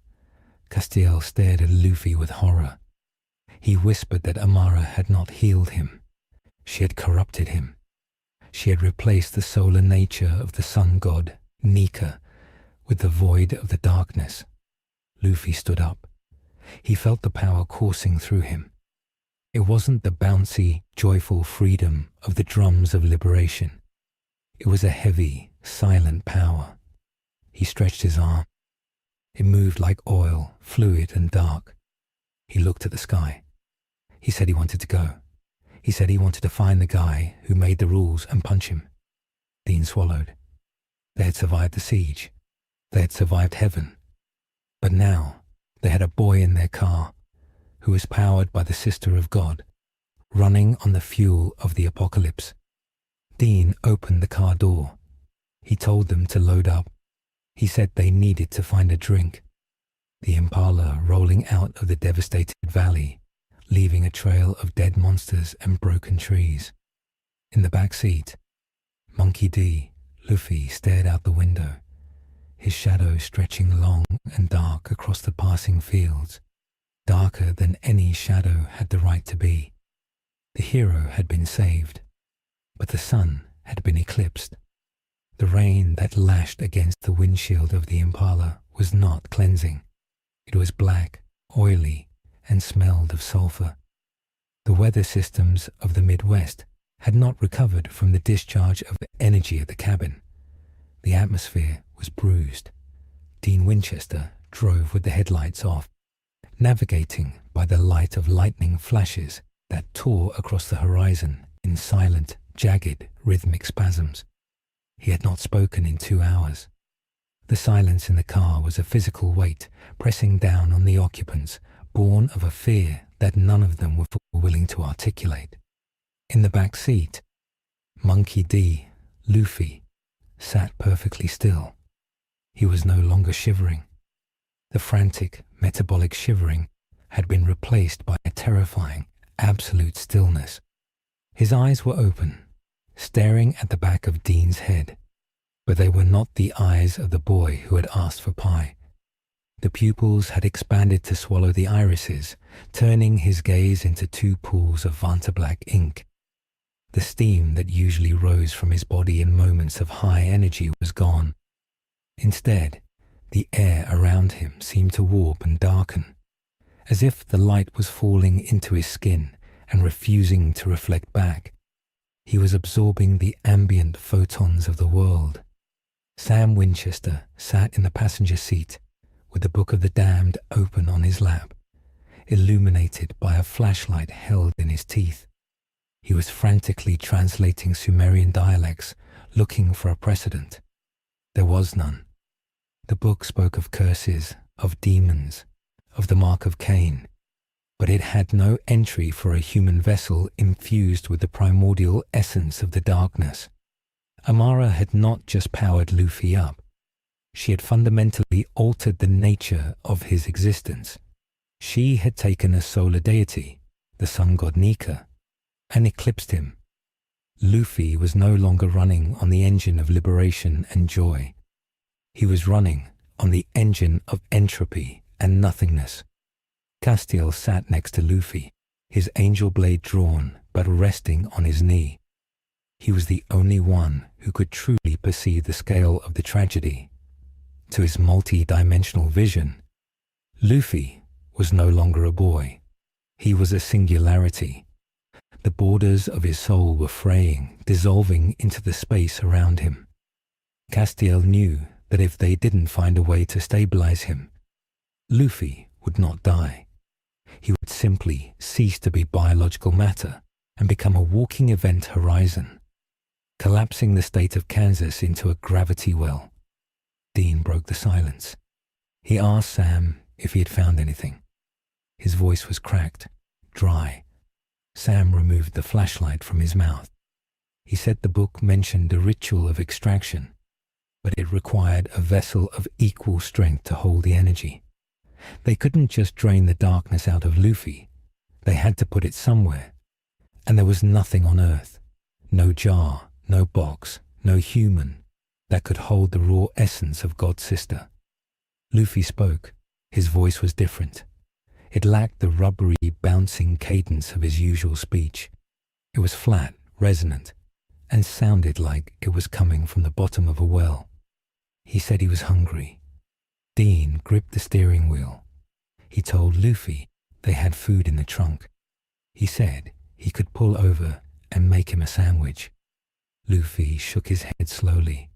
Castiel stared at Luffy with horror. He whispered that Amara had not healed him. She had corrupted him. She had replaced the solar nature of the sun god, Nika, with the void of the darkness. Luffy stood up. He felt the power coursing through him. It wasn't the bouncy, joyful freedom of the drums of liberation. It was a heavy, silent power. He stretched his arm. It moved like oil, fluid and dark. He looked at the sky. He said he wanted to go. He said he wanted to find the guy who made the rules and punch him. Dean swallowed. They had survived the siege. They had survived heaven. But now they had a boy in their car who was powered by the sister of God, running on the fuel of the apocalypse. Dean opened the car door. He told them to load up. He said they needed to find a drink. The Impala rolling out of the devastated valley, leaving a trail of dead monsters and broken trees. In the back seat, Monkey D, Luffy, stared out the window, his shadow stretching long and dark across the passing fields, darker than any shadow had the right to be. The hero had been saved, but the sun had been eclipsed. The rain that lashed against the windshield of the Impala was not cleansing. It was black, oily, and smelled of sulfur. The weather systems of the Midwest had not recovered from the discharge of the energy at the cabin. The atmosphere was bruised. Dean Winchester drove with the headlights off, navigating by the light of lightning flashes that tore across the horizon in silent, jagged, rhythmic spasms. He had not spoken in 2 hours. The silence in the car was a physical weight pressing down on the occupants, born of a fear that none of them were willing to articulate. In the back seat, Monkey D, Luffy, sat perfectly still. He was no longer shivering. The frantic, metabolic shivering had been replaced by a terrifying, absolute stillness. His eyes were open, staring at the back of Dean's head, but they were not the eyes of the boy who had asked for pie. The pupils had expanded to swallow the irises, turning his gaze into 2 pools of Vantablack ink. The steam that usually rose from his body in moments of high energy was gone. Instead, the air around him seemed to warp and darken, as if the light was falling into his skin and refusing to reflect back. He was absorbing the ambient photons of the world. Sam Winchester sat in the passenger seat with the Book of the Damned open on his lap, illuminated by a flashlight held in his teeth. He was frantically translating Sumerian dialects, looking for a precedent. There was none. The book spoke of curses, of demons, of the mark of Cain. but it had no entry for a human vessel infused with the primordial essence of the darkness. Amara had not just powered Luffy up. She had fundamentally altered the nature of his existence. She had taken a solar deity, the sun god Nika, and eclipsed him. Luffy was no longer running on the engine of liberation and joy. He was running on the engine of entropy and nothingness. Castiel sat next to Luffy, his angel blade drawn but resting on his knee. He was the only one who could truly perceive the scale of the tragedy. To his multi-dimensional vision, Luffy was no longer a boy. He was a singularity. The borders of his soul were fraying, dissolving into the space around him. Castiel knew that if they didn't find a way to stabilize him, Luffy would not die. He would simply cease to be biological matter and become a walking event horizon, collapsing the state of Kansas into a gravity well. Dean broke the silence. He asked Sam if he had found anything. His voice was cracked, dry. Sam removed the flashlight from his mouth. He said the book mentioned a ritual of extraction, but it required a vessel of equal strength to hold the energy. They couldn't just drain the darkness out of Luffy. They had to put it somewhere. And there was nothing on Earth, no jar, no box, no human, that could hold the raw essence of God's sister. Luffy spoke. His voice was different. It lacked the rubbery, bouncing cadence of his usual speech. It was flat, resonant, and sounded like it was coming from the bottom of a well. He said he was hungry. Dean gripped the steering wheel. He told Luffy they had food in the trunk. He said he could pull over and make him a sandwich. Luffy shook his head slowly.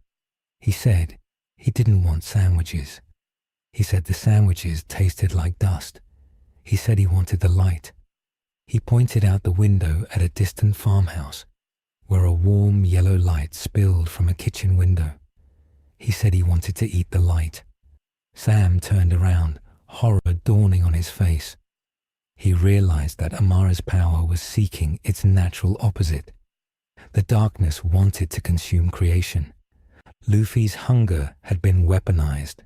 He said he didn't want sandwiches. He said the sandwiches tasted like dust. He said he wanted the light. He pointed out the window at a distant farmhouse, where a warm yellow light spilled from a kitchen window. He said he wanted to eat the light. Sam turned around, horror dawning on his face. He realized that Amara's power was seeking its natural opposite. The darkness wanted to consume creation. Luffy's hunger had been weaponized.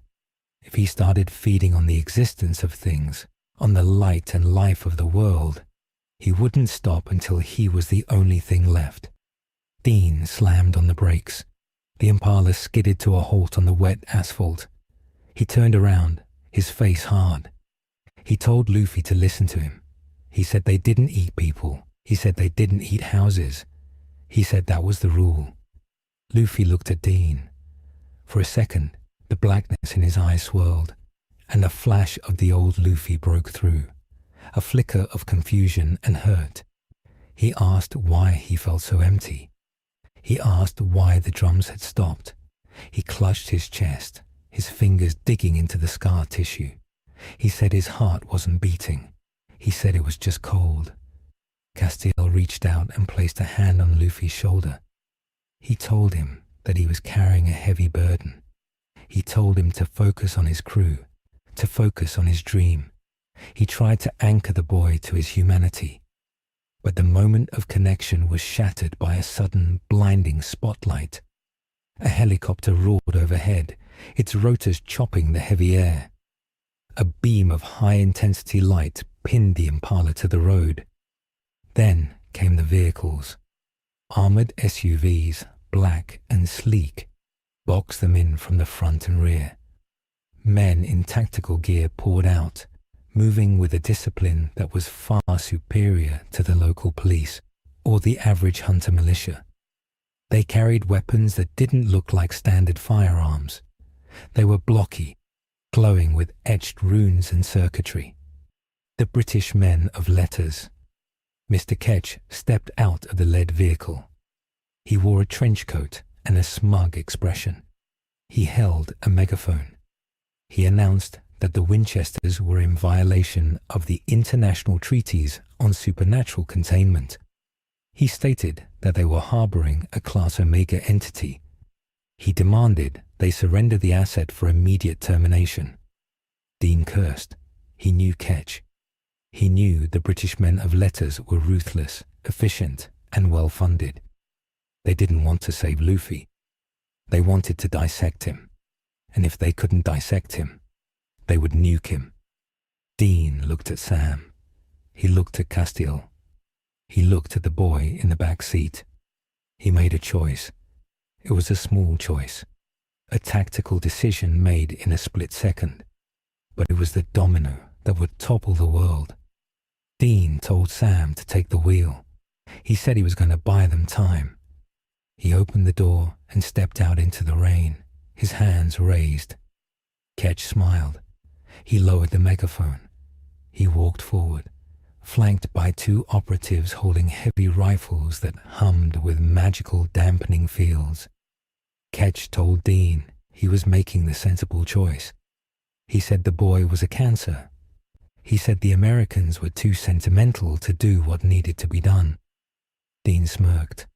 If he started feeding on the existence of things, on the light and life of the world, he wouldn't stop until he was the only thing left. Dean slammed on the brakes. The Impala skidded to a halt on the wet asphalt. He turned around, his face hard. He told Luffy to listen to him. He said they didn't eat people. He said they didn't eat houses. He said that was the rule. Luffy looked at Dean. For a second, the blackness in his eyes swirled, and a flash of the old Luffy broke through, a flicker of confusion and hurt. He asked why he felt so empty. He asked why the drums had stopped. He clutched his chest, his fingers digging into the scar tissue. He said his heart wasn't beating. He said it was just cold. Castiel reached out and placed a hand on Luffy's shoulder. He told him that he was carrying a heavy burden. He told him to focus on his crew, to focus on his dream. He tried to anchor the boy to his humanity. But the moment of connection was shattered by a sudden, blinding spotlight. A helicopter roared overhead, its rotors chopping the heavy air. A beam of high-intensity light pinned the Impala to the road. Then came the vehicles. Armored SUVs, black and sleek, boxed them in from the front and rear. Men in tactical gear poured out, moving with a discipline that was far superior to the local police or the average hunter militia. They carried weapons that didn't look like standard firearms. They were blocky, glowing with etched runes and circuitry. The British men of letters. Mr. Ketch stepped out of the lead vehicle. He wore a trench coat and a smug expression. He held a megaphone. He announced that the Winchesters were in violation of the international treaties on supernatural containment. He stated that they were harboring a Class Omega entity. He demanded they surrender the asset for immediate termination. Dean cursed. He knew Ketch. He knew the British men of letters were ruthless, efficient, and well-funded. They didn't want to save Luffy. They wanted to dissect him. And if they couldn't dissect him, they would nuke him. Dean looked at Sam. He looked at Castiel. He looked at the boy in the back seat. He made a choice. It was a small choice. A tactical decision made in a split second. But it was the domino that would topple the world. Dean told Sam to take the wheel. He said he was going to buy them time. He opened the door and stepped out into the rain, his hands raised. Ketch smiled. He lowered the megaphone. He walked forward, flanked by two operatives holding heavy rifles that hummed with magical dampening fields. Ketch told Dean he was making the sensible choice. He said the boy was a cancer. He said the Americans were too sentimental to do what needed to be done. Dean smirked.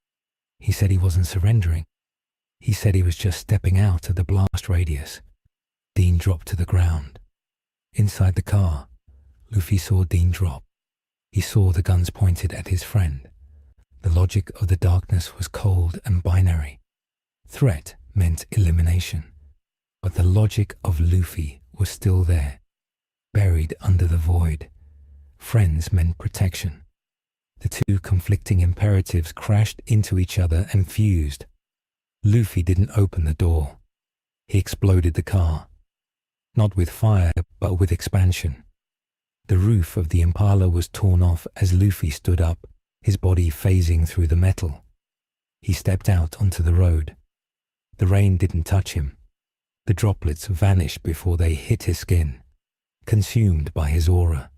He said he wasn't surrendering. He said he was just stepping out of the blast radius. Dean dropped to the ground. Inside the car, Luffy saw Dean drop. He saw the guns pointed at his friend. The logic of the darkness was cold and binary. Threat meant elimination. But the logic of Luffy was still there, buried under the void. Friends meant protection. The two conflicting imperatives crashed into each other and fused. Luffy didn't open the door. He exploded the car. Not with fire, but with expansion. The roof of the Impala was torn off as Luffy stood up, his body phasing through the metal. He stepped out onto the road. The rain didn't touch him. The droplets vanished before they hit his skin, consumed by his aura.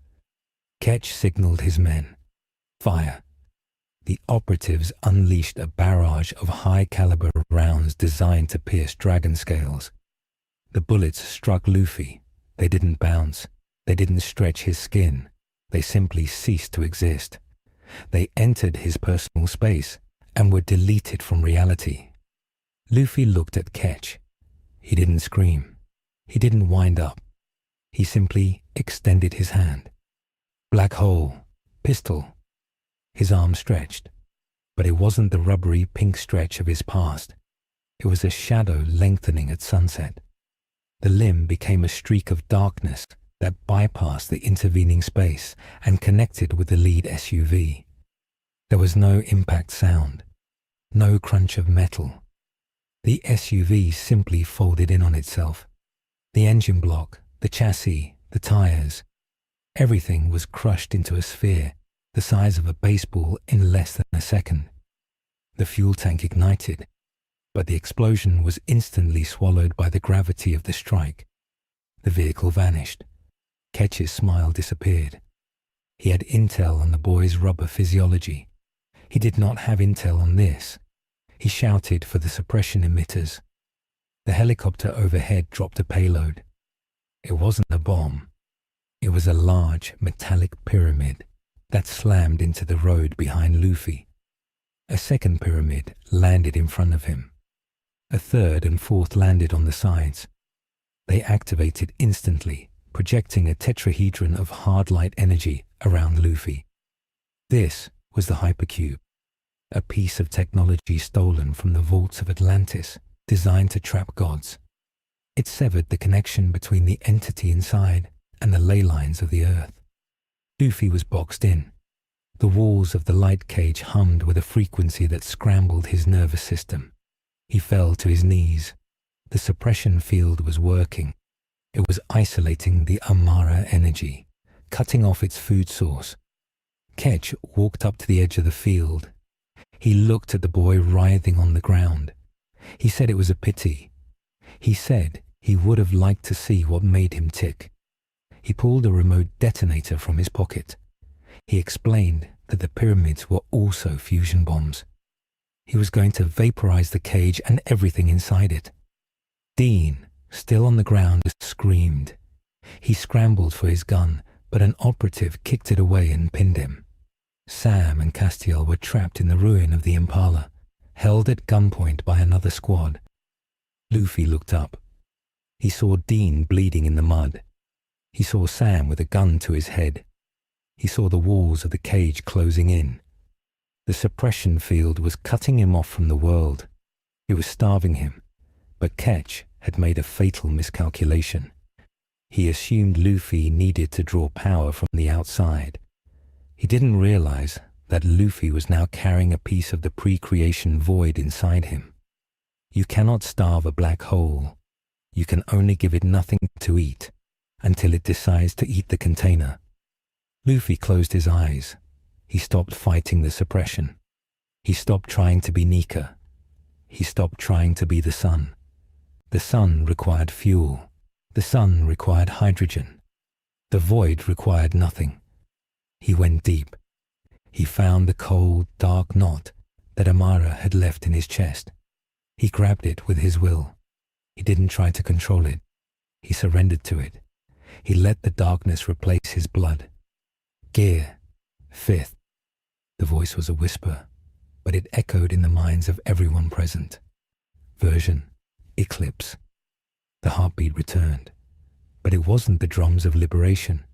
Ketch signaled his men. Fire. The operatives unleashed a barrage of high-caliber rounds designed to pierce dragon scales. The bullets struck Luffy. They didn't bounce. They didn't stretch his skin. They simply ceased to exist. They entered his personal space and were deleted from reality. Luffy looked at Ketch. He didn't scream. He didn't wind up. He simply extended his hand. Black hole. Pistol. His arm stretched. But it wasn't the rubbery pink stretch of his past. It was a shadow lengthening at sunset. The limb became a streak of darkness that bypassed the intervening space and connected with the lead SUV. There was no impact sound, no crunch of metal. The SUV simply folded in on itself. The engine block, the chassis, the tires, everything was crushed into a sphere the size of a baseball in less than a second. The fuel tank ignited, but the explosion was instantly swallowed by the gravity of the strike. The vehicle vanished. Ketch's smile disappeared. He had intel on the boy's rubber physiology. He did not have intel on this. He shouted for the suppression emitters. The helicopter overhead dropped a payload. It wasn't a bomb. It was a large metallic pyramid that slammed into the road behind Luffy. A second pyramid landed in front of him. A third and fourth landed on the sides. They activated instantly, projecting a tetrahedron of hard light energy around Luffy. This was the hypercube, a piece of technology stolen from the vaults of Atlantis, designed to trap gods. It severed the connection between the entity inside and the ley lines of the earth. Luffy was boxed in. The walls of the light cage hummed with a frequency that scrambled his nervous system. He fell to his knees. The suppression field was working. It was isolating the Amara energy, cutting off its food source. Ketch walked up to the edge of the field. He looked at the boy writhing on the ground. He said it was a pity. He said he would have liked to see what made him tick. He pulled a remote detonator from his pocket. He explained that the pyramids were also fusion bombs. He was going to vaporize the cage and everything inside it. Dean, still on the ground, screamed. He scrambled for his gun, but an operative kicked it away and pinned him. Sam and Castiel were trapped in the ruin of the Impala, held at gunpoint by another squad. Luffy looked up. He saw Dean bleeding in the mud. He saw Sam with a gun to his head. He saw the walls of the cage closing in. The suppression field was cutting him off from the world. It was starving him, but Ketch had made a fatal miscalculation. He assumed Luffy needed to draw power from the outside. He didn't realize that Luffy was now carrying a piece of the pre-creation void inside him. You cannot starve a black hole. You can only give it nothing to eat until it decides to eat the container. Luffy closed his eyes. He stopped fighting the suppression. He stopped trying to be Nika. He stopped trying to be the sun. The sun required fuel. The sun required hydrogen. The void required nothing. He went deep. He found the cold, dark knot that Amara had left in his chest. He grabbed it with his will. He didn't try to control it. He surrendered to it. He let the darkness replace his blood. Gear. Fifth. The voice was a whisper, but it echoed in the minds of everyone present. Version. Eclipse. The heartbeat returned. But it wasn't the drums of liberation.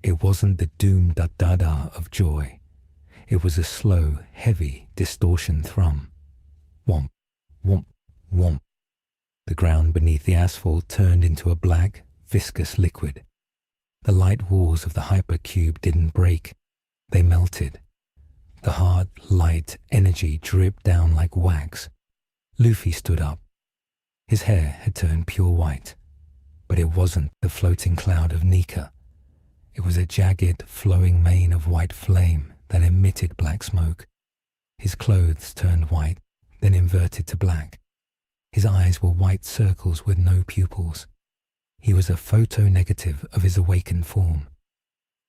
It wasn't the doom-da-da-da of joy. It was a slow, heavy distortion thrum. Womp, womp, womp. The ground beneath the asphalt turned into a black, viscous liquid. The light walls of the hypercube didn't break. They melted. The hard, light energy dripped down like wax. Luffy stood up. His hair had turned pure white, but it wasn't the floating cloud of Nika. It was a jagged, flowing mane of white flame that emitted black smoke. His clothes turned white, then inverted to black. His eyes were white circles with no pupils. He was a photo-negative of his awakened form.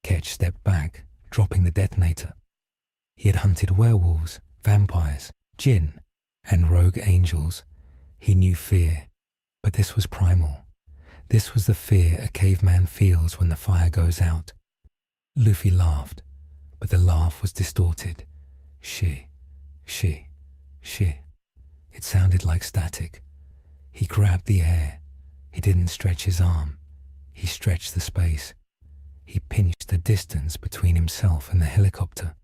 Ketch stepped back, dropping the detonator. He had hunted werewolves, vampires, jinn, and rogue angels. He knew fear, but this was primal. This was the fear a caveman feels when the fire goes out. Luffy laughed, but the laugh was distorted. She. It sounded like static. He grabbed the air. He didn't stretch his arm. He stretched the space. He pinched the distance between himself and the helicopter.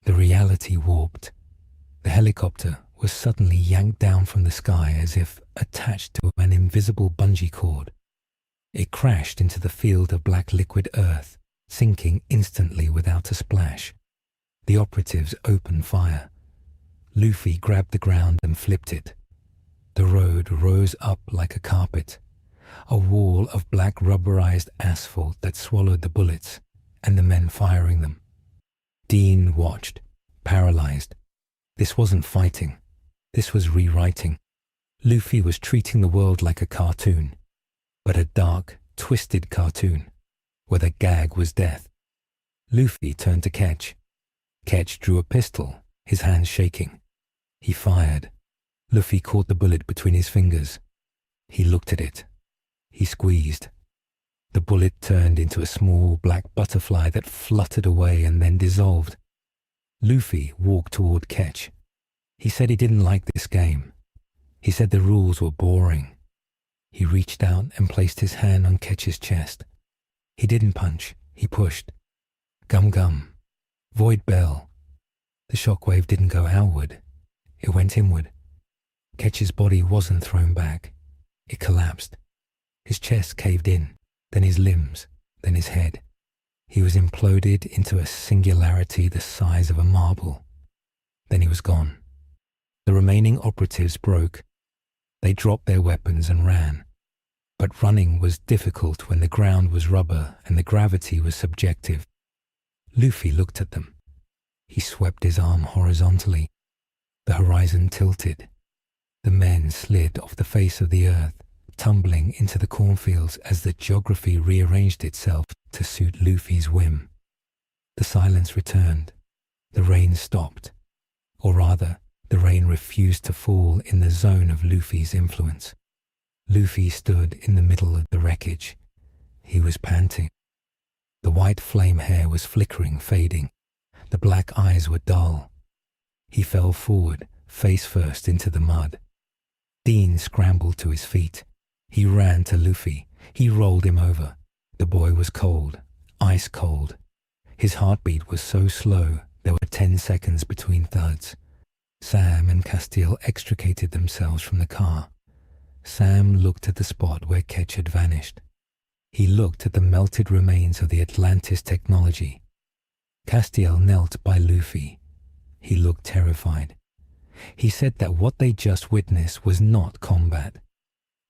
The reality warped. The helicopter was suddenly yanked down from the sky as if attached to an invisible bungee cord. It crashed into the field of black liquid earth, sinking instantly without a splash. The operatives opened fire. Luffy grabbed the ground and flipped it. The road rose up like a carpet, a wall of black rubberized asphalt that swallowed the bullets and the men firing them. Dean watched, paralyzed. This wasn't fighting. This was rewriting. Luffy was treating the world like a cartoon, but a dark, twisted cartoon, where the gag was death. Luffy turned to Ketch. Ketch drew a pistol, his hands shaking. He fired. Luffy caught the bullet between his fingers. He looked at it. He squeezed. The bullet turned into a small black butterfly that fluttered away and then dissolved. Luffy walked toward Ketch. He said he didn't like this game. He said the rules were boring. He reached out and placed his hand on Ketch's chest. He didn't punch. He pushed. Gum gum. Void bell. The shockwave didn't go outward. It went inward. Ketch's body wasn't thrown back. It collapsed. His chest caved in, then his limbs, then his head. He was imploded into a singularity the size of a marble. Then he was gone. The remaining operatives broke. They dropped their weapons and ran. But running was difficult when the ground was rubber and the gravity was subjective. Luffy looked at them. He swept his arm horizontally. The horizon tilted. The men slid off the face of the earth, tumbling into the cornfields as the geography rearranged itself to suit Luffy's whim. The silence returned. The rain stopped. Or rather, the rain refused to fall in the zone of Luffy's influence. Luffy stood in the middle of the wreckage. He was panting. The white flame hair was flickering, fading. The black eyes were dull. He fell forward, face first into the mud. Dean scrambled to his feet. He ran to Luffy. He rolled him over. The boy was cold, ice cold. His heartbeat was so slow there were 10 seconds between thuds. Sam and Castiel extricated themselves from the car. Sam looked at the spot where Ketch had vanished. He looked at the melted remains of the Atlantis technology. Castiel knelt by Luffy. He looked terrified. He said that what they just witnessed was not combat.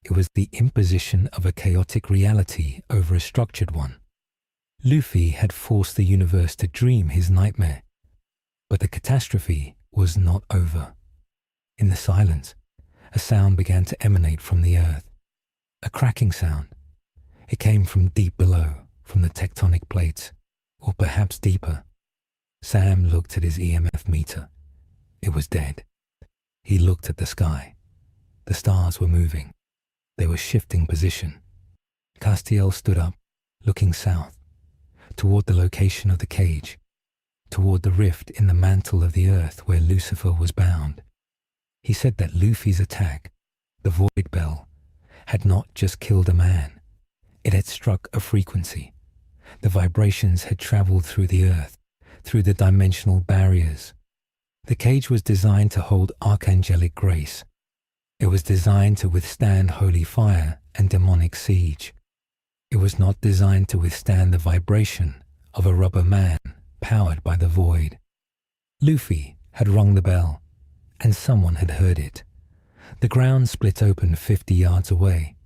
It was the imposition of a chaotic reality over a structured one. Luffy had forced the universe to dream his nightmare. But the catastrophe was not over. In the silence, a sound began to emanate from the earth. A cracking sound. It came from deep below, from the tectonic plates, or perhaps deeper. Sam looked at his EMF meter. It was dead. He looked at the sky. The stars were moving. They were shifting position. Castiel stood up, looking south, toward the location of the cage, toward the rift in the mantle of the earth where Lucifer was bound. He said that Luffy's attack, the Void Bell, had not just killed a man. It had struck a frequency. The vibrations had traveled through the earth, through the dimensional barriers. The cage was designed to hold archangelic grace. It was designed to withstand holy fire and demonic siege. It was not designed to withstand the vibration of a rubber man powered by the void. Luffy had rung the bell, and someone had heard it. The ground split open 50 yards away.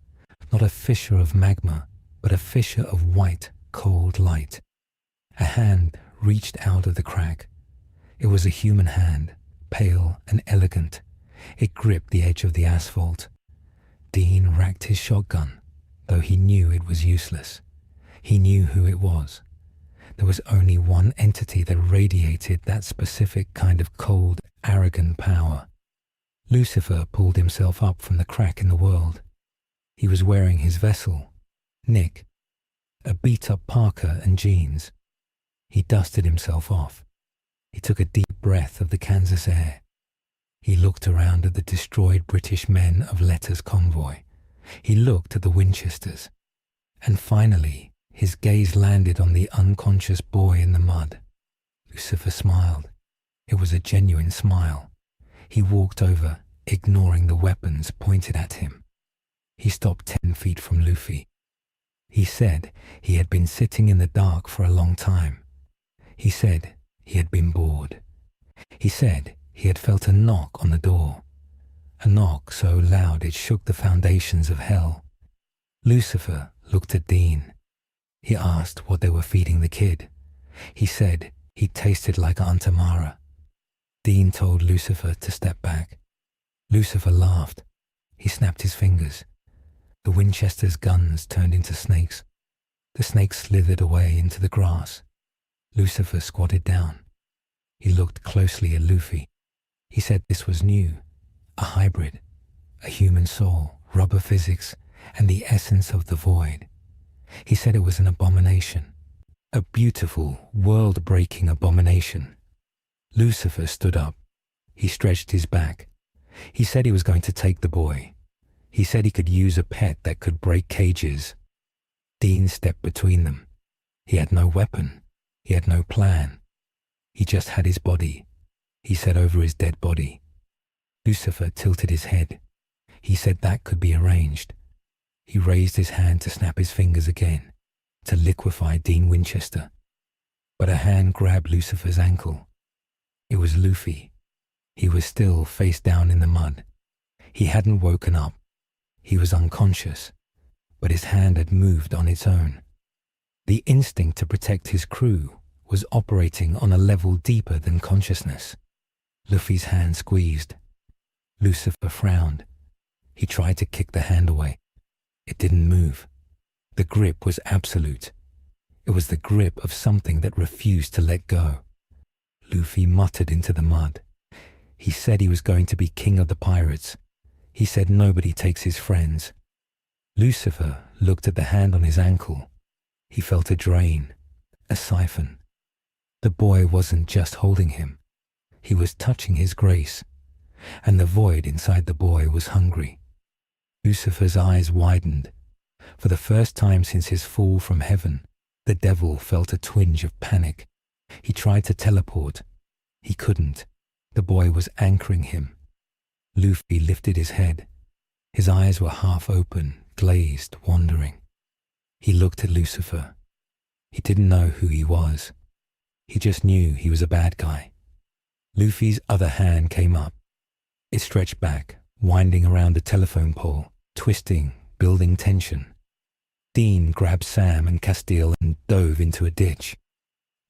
Not a fissure of magma, but a fissure of white, cold light. A hand reached out of the crack. It was a human hand, pale and elegant. It gripped the edge of the asphalt. Dean racked his shotgun, though he knew it was useless. He knew who it was. There was only one entity that radiated that specific kind of cold, arrogant power. Lucifer pulled himself up from the crack in the world. He was wearing his vessel, Nick, a beat-up parka and jeans. He dusted himself off. He took a deep breath of the Kansas air. He looked around at the destroyed British men of Letter's convoy. He looked at the Winchesters. And finally, his gaze landed on the unconscious boy in the mud. Lucifer smiled. It was a genuine smile. He walked over, ignoring the weapons pointed at him. He stopped 10 feet from Luffy. He said he had been sitting in the dark for a long time. He said he had been bored. He said he had felt a knock on the door. A knock so loud it shook the foundations of hell. Lucifer looked at Dean. He asked what they were feeding the kid. He said he tasted like Aunt Amara. Dean told Lucifer to step back. Lucifer laughed. He snapped his fingers. The Winchester's guns turned into snakes. The snakes slithered away into the grass. Lucifer squatted down. He looked closely at Luffy. He said this was new, a hybrid, a human soul, rubber physics, and the essence of the void. He said it was an abomination, a beautiful, world-breaking abomination. Lucifer stood up. He stretched his back. He said he was going to take the boy. He said he could use a pet that could break cages. Dean stepped between them. He had no weapon. He had no plan. He just had his body. He said over his dead body. Lucifer tilted his head. He said that could be arranged. He raised his hand to snap his fingers again, to liquefy Dean Winchester. But a hand grabbed Lucifer's ankle. It was Luffy. He was still face down in the mud. He hadn't woken up. He was unconscious, but his hand had moved on its own. The instinct to protect his crew was operating on a level deeper than consciousness. Luffy's hand squeezed. Lucifer frowned. He tried to kick the hand away. It didn't move. The grip was absolute. It was the grip of something that refused to let go. Luffy muttered into the mud. He said he was going to be king of the pirates. He said nobody takes his friends. Lucifer looked at the hand on his ankle. He felt a drain, a siphon. The boy wasn't just holding him. He was touching his grace, and the void inside the boy was hungry. Lucifer's eyes widened. For the first time since his fall from heaven, the devil felt a twinge of panic. He tried to teleport. He couldn't. The boy was anchoring him. Luffy lifted his head. His eyes were half open, glazed, wandering. He looked at Lucifer. He didn't know who he was. He just knew he was a bad guy. Luffy's other hand came up. It stretched back, winding around the telephone pole, twisting, building tension. Dean grabbed Sam and Castile and dove into a ditch.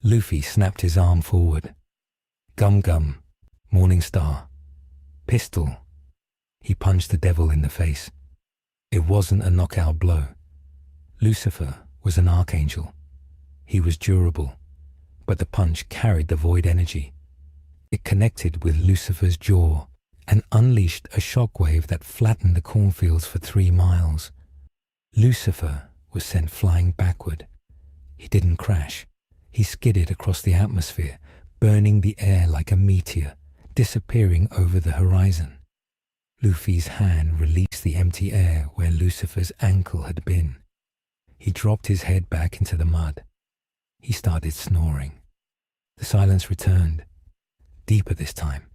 Luffy snapped his arm forward. Gum Gum, Morning Star, Pistol. He punched the devil in the face. It wasn't a knockout blow. Lucifer was an archangel. He was durable, but the punch carried the void energy. It connected with Lucifer's jaw and unleashed a shockwave that flattened the cornfields for 3 miles. Lucifer was sent flying backward. He didn't crash. He skidded across the atmosphere, burning the air like a meteor, disappearing over the horizon. Luffy's hand released the empty air where Lucifer's ankle had been. He dropped his head back into the mud. He started snoring. The silence returned, deeper this time.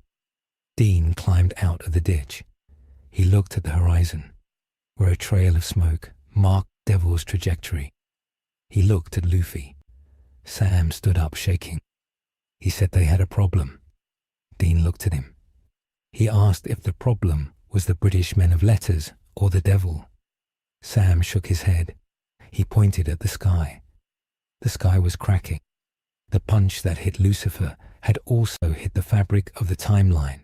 Dean climbed out of the ditch. He looked at the horizon, where a trail of smoke marked Devil's trajectory. He looked at Luffy. Sam stood up shaking. He said they had a problem. Dean looked at him. He asked if the problem was the British men of letters or the devil. Sam shook his head. He pointed at the sky. The sky was cracking. The punch that hit Lucifer had also hit the fabric of the timeline.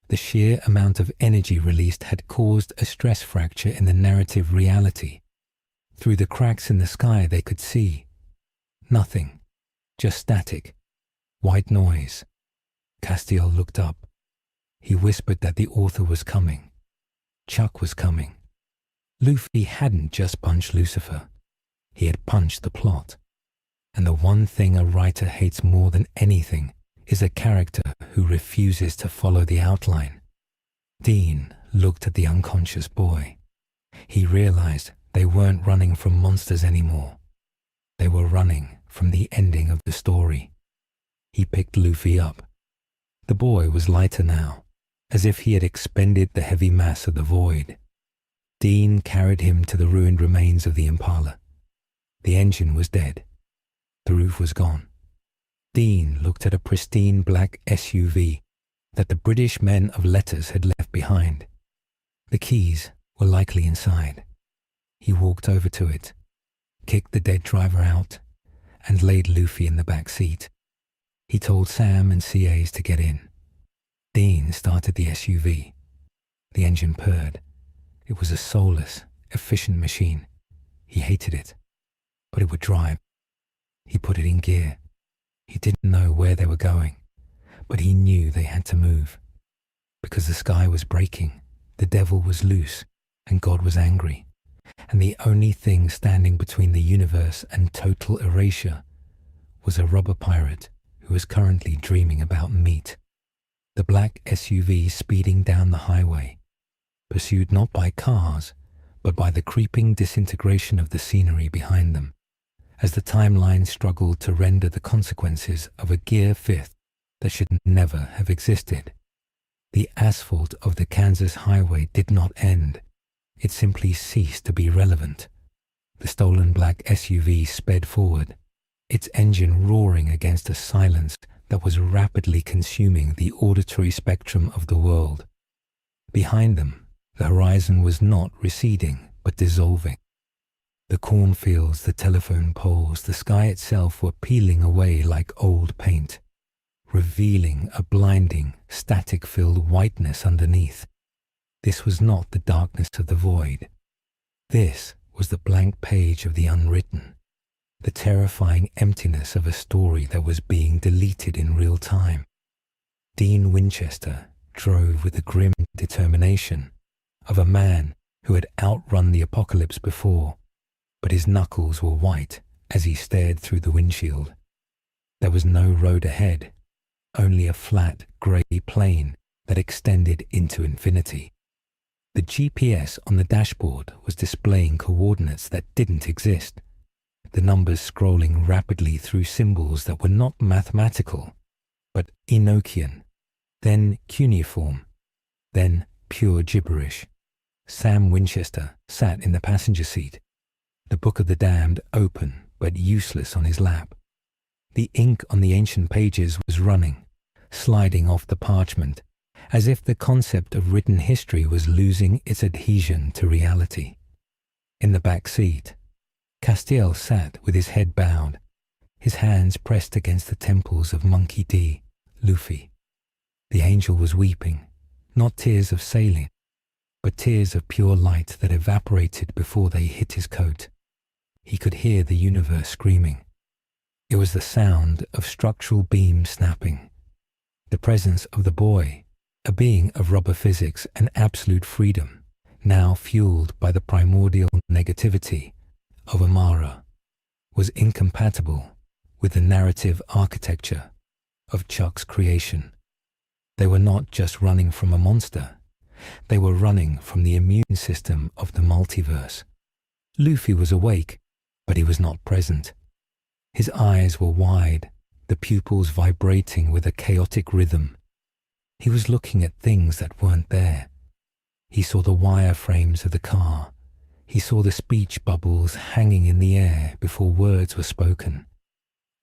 The sheer amount of energy released had caused a stress fracture in the narrative reality. Through the cracks in the sky they could see nothing, just static, white noise. Castiel looked up. He whispered that the author was coming. Chuck was coming. Luffy hadn't just punched Lucifer. He had punched the plot. And the one thing a writer hates more than anything is a character who refuses to follow the outline. Dean looked at the unconscious boy. He realized they weren't running from monsters anymore. They were running from the ending of the story. He picked Luffy up. The boy was lighter now, as if he had expended the heavy mass of the void. Dean carried him to the ruined remains of the Impala. The engine was dead. The roof was gone. Dean looked at a pristine black SUV that the British men of letters had left behind. The keys were likely inside. He walked over to it, kicked the dead driver out, and laid Luffy in the back seat. He told Sam and CAs to get in. Dean started the SUV. The engine purred. It was a soulless, efficient machine. He hated it, but it would drive. He put it in gear. He didn't know where they were going, but he knew they had to move. Because the sky was breaking, the devil was loose, and God was angry. And the only thing standing between the universe and total erasure was a robber pirate who was currently dreaming about meat. The black SUV speeding down the highway, pursued not by cars, but by the creeping disintegration of the scenery behind them, as the timeline struggled to render the consequences of a gear fifth that should never have existed. The asphalt of the Kansas highway did not end. It simply ceased to be relevant. The stolen black SUV sped forward, its engine roaring against a silence that was rapidly consuming the auditory spectrum of the world. Behind them, the horizon was not receding, but dissolving. The cornfields, the telephone poles, the sky itself were peeling away like old paint, revealing a blinding, static-filled whiteness underneath. This was not the darkness of the void. This was the blank page of the unwritten, the terrifying emptiness of a story that was being deleted in real time. Dean Winchester drove with the grim determination of a man who had outrun the apocalypse before, but his knuckles were white as he stared through the windshield. There was no road ahead, only a flat, grey plain that extended into infinity. The GPS on the dashboard was displaying coordinates that didn't exist. the numbers scrolling rapidly through symbols that were not mathematical, but Enochian, then cuneiform, then pure gibberish. Sam Winchester sat in the passenger seat, the Book of the Damned open but useless on his lap. The ink on the ancient pages was running, sliding off the parchment, as if the concept of written history was losing its adhesion to reality. In the back seat, Castiel sat with his head bowed, his hands pressed against the temples of Monkey D, Luffy. The angel was weeping, not tears of saline, but tears of pure light that evaporated before they hit his coat. He could hear the universe screaming. It was the sound of structural beams snapping. The presence of the boy, a being of rubber physics and absolute freedom, now fueled by the primordial negativity of Amara, was incompatible with the narrative architecture of Chuck's creation. They were not just running from a monster, they were running from the immune system of the multiverse. Luffy was awake, but he was not present. His eyes were wide, the pupils vibrating with a chaotic rhythm. He was looking at things that weren't there. He saw the wireframes of the car. He saw the speech bubbles hanging in the air before words were spoken.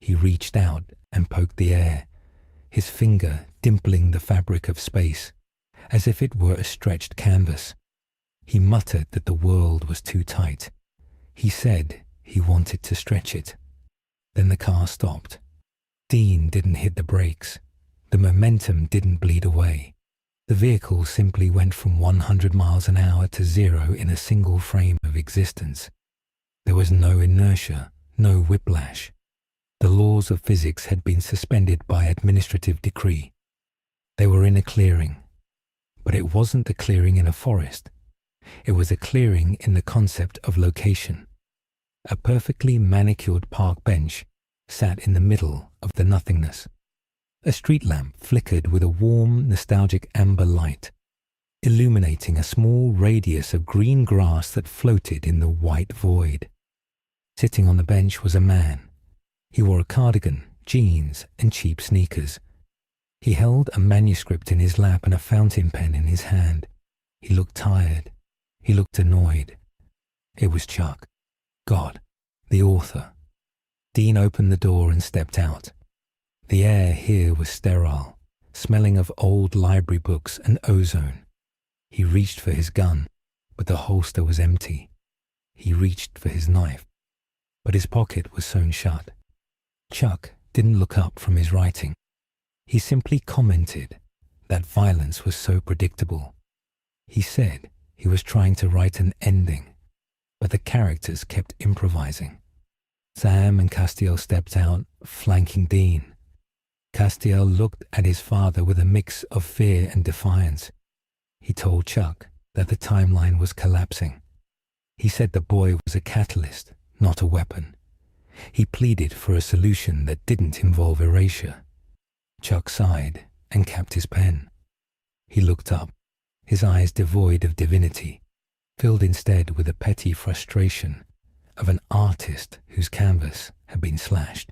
He reached out and poked the air, his finger dimpling the fabric of space, as if it were a stretched canvas. He muttered that the world was too tight. He said he wanted to stretch it. Then the car stopped. Dean didn't hit the brakes. The momentum didn't bleed away. The vehicle simply went from 100 miles an hour to 0 in a single frame of existence. There was no inertia, no whiplash. The laws of physics had been suspended by administrative decree. They were in a clearing. But it wasn't a clearing in a forest. It was a clearing in the concept of location. A perfectly manicured park bench sat in the middle of the nothingness. A street lamp flickered with a warm, nostalgic amber light, illuminating a small radius of green grass that floated in the white void. Sitting on the bench was a man. He wore a cardigan, jeans, and cheap sneakers. He held a manuscript in his lap and a fountain pen in his hand. He looked tired. He looked annoyed. It was Chuck. God, the author. Dean opened the door and stepped out. The air here was sterile, smelling of old library books and ozone. He reached for his gun, but the holster was empty. He reached for his knife, but his pocket was sewn shut. Chuck didn't look up from his writing. He simply commented that violence was so predictable. He said he was trying to write an ending, but the characters kept improvising. Sam and Castiel stepped out, flanking Dean. Castiel looked at his father with a mix of fear and defiance. He told Chuck that the timeline was collapsing. He said the boy was a catalyst, not a weapon. He pleaded for a solution that didn't involve erasure. Chuck sighed and capped his pen. He looked up, his eyes devoid of divinity, filled instead with the petty frustration of an artist whose canvas had been slashed.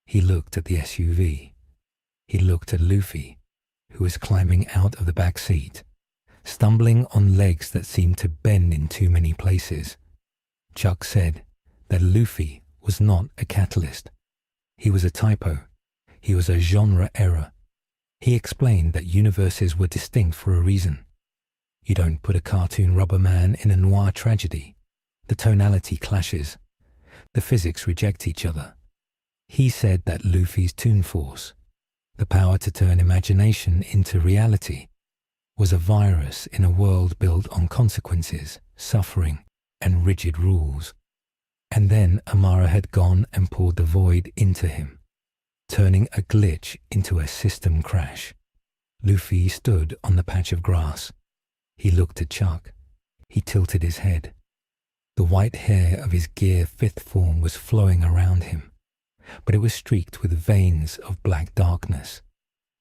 He looked at the SUV. He looked at Luffy, who was climbing out of the back seat, stumbling on legs that seemed to bend in too many places. Chuck said that Luffy was not a catalyst. He was a typo. He was a genre error. He explained that universes were distinct for a reason. You don't put a cartoon rubber man in a noir tragedy. The tonality clashes. The physics reject each other. He said that Luffy's toon force, the power to turn imagination into reality, was a virus in a world built on consequences, suffering, and rigid rules. And then Amara had gone and poured the void into him, turning a glitch into a system crash. Luffy stood on the patch of grass. He looked at Chuck. He tilted his head. The white hair of his gear fifth form was flowing around him, but it was streaked with veins of black darkness.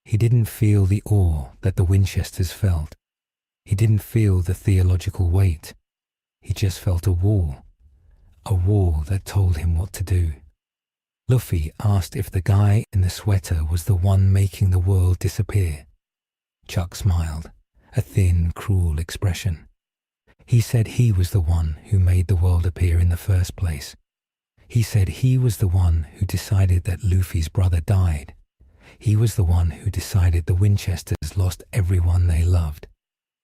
He didn't feel the awe that the Winchesters felt. He didn't feel the theological weight. He just felt a wall a wall that told him what to do. Luffy asked if the guy in the sweater was the one making the world disappear. Chuck smiled, a thin, cruel expression. He said he was the one who made the world appear in the first place. He said he was the one who decided that Luffy's brother died. He was the one who decided the Winchesters lost everyone they loved.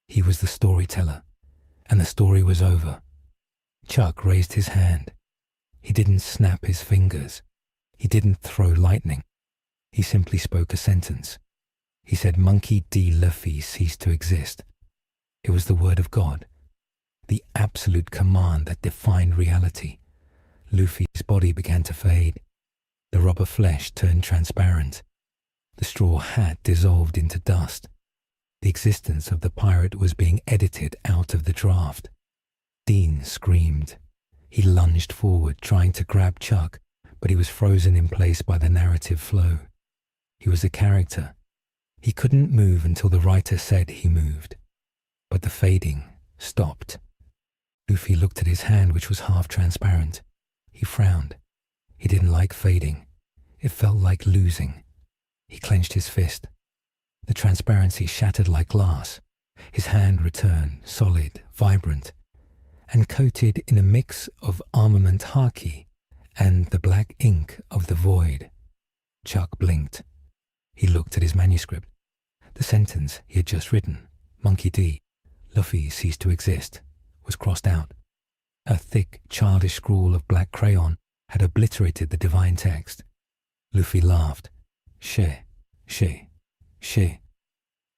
He was the storyteller, and the story was over. Chuck raised his hand. He didn't snap his fingers. He didn't throw lightning. He simply spoke a sentence. He said Monkey D. Luffy ceased to exist. It was the word of God, the absolute command that defined reality. Luffy's body began to fade. The rubber flesh turned transparent. The straw hat dissolved into dust. The existence of the pirate was being edited out of the draft. Dean screamed. He lunged forward, trying to grab Chuck, but he was frozen in place by the narrative flow. He was a character. He couldn't move until the writer said he moved. But the fading stopped. Luffy looked at his hand, which was half transparent. He frowned. He didn't like fading. It felt like losing. He clenched his fist. The transparency shattered like glass. His hand returned, solid, vibrant, and coated in a mix of armament haki and the black ink of the void. Chuck blinked. He looked at his manuscript. The sentence he had just written, Monkey D. Luffy ceased to exist, was crossed out. A thick, childish scrawl of black crayon had obliterated the divine text. Luffy laughed. She, she, she.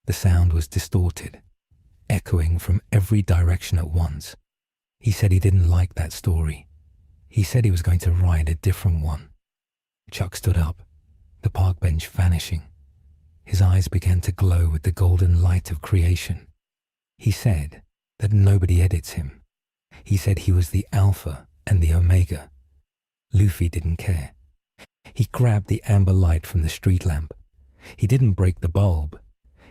The sound was distorted, echoing from every direction at once. He said he didn't like that story. He said he was going to write a different one. Chuck stood up, the park bench vanishing. His eyes began to glow with the golden light of creation. He said that nobody edits him. He said he was the Alpha and the Omega. Luffy didn't care. He grabbed the amber light from the street lamp. He didn't break the bulb.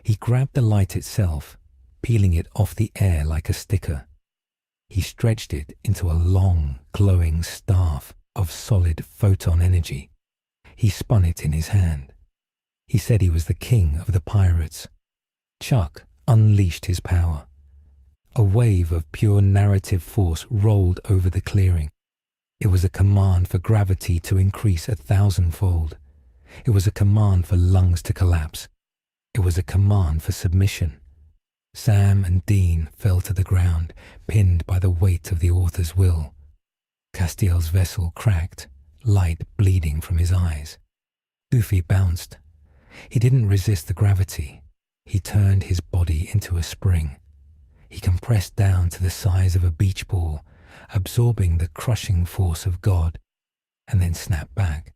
He grabbed the light itself, peeling it off the air like a sticker. He stretched it into a long, glowing staff of solid photon energy. He spun it in his hand. He said he was the king of the pirates. Chuck unleashed his power. A wave of pure narrative force rolled over the clearing. It was a command for gravity to increase 1,000-fold. It was a command for lungs to collapse. It was a command for submission. Sam and Dean fell to the ground, pinned by the weight of the author's will. Castiel's vessel cracked, light bleeding from his eyes. Luffy bounced. He didn't resist the gravity. He turned his body into a spring. He compressed down to the size of a beach ball, absorbing the crushing force of God, and then snapped back.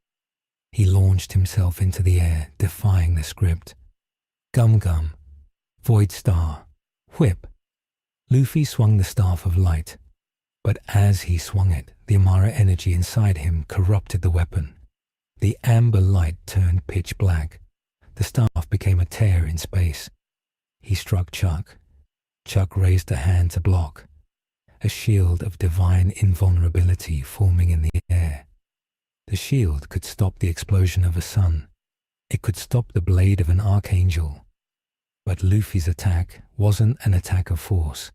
He launched himself into the air, defying the script. Gum Gum, Void Star, Whip. Luffy swung the staff of light, but as he swung it, the Amara energy inside him corrupted the weapon. The amber light turned pitch black. The staff became a tear in space. He struck Chuck. Chuck raised a hand to block, a shield of divine invulnerability forming in the air. The shield could stop the explosion of a sun. It could stop the blade of an archangel. But Luffy's attack wasn't an attack of force.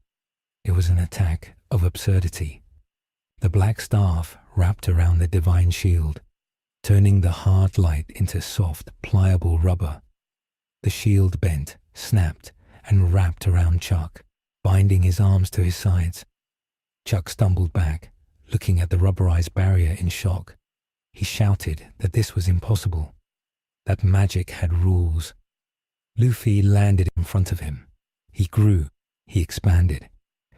It was an attack of absurdity. The black staff wrapped around the divine shield, turning the hard light into soft, pliable rubber. The shield bent, snapped, and wrapped around Chuck, binding his arms to his sides. Chuck stumbled back, looking at the rubberized barrier in shock. He shouted that this was impossible, that magic had rules. Luffy landed in front of him. He grew, he expanded.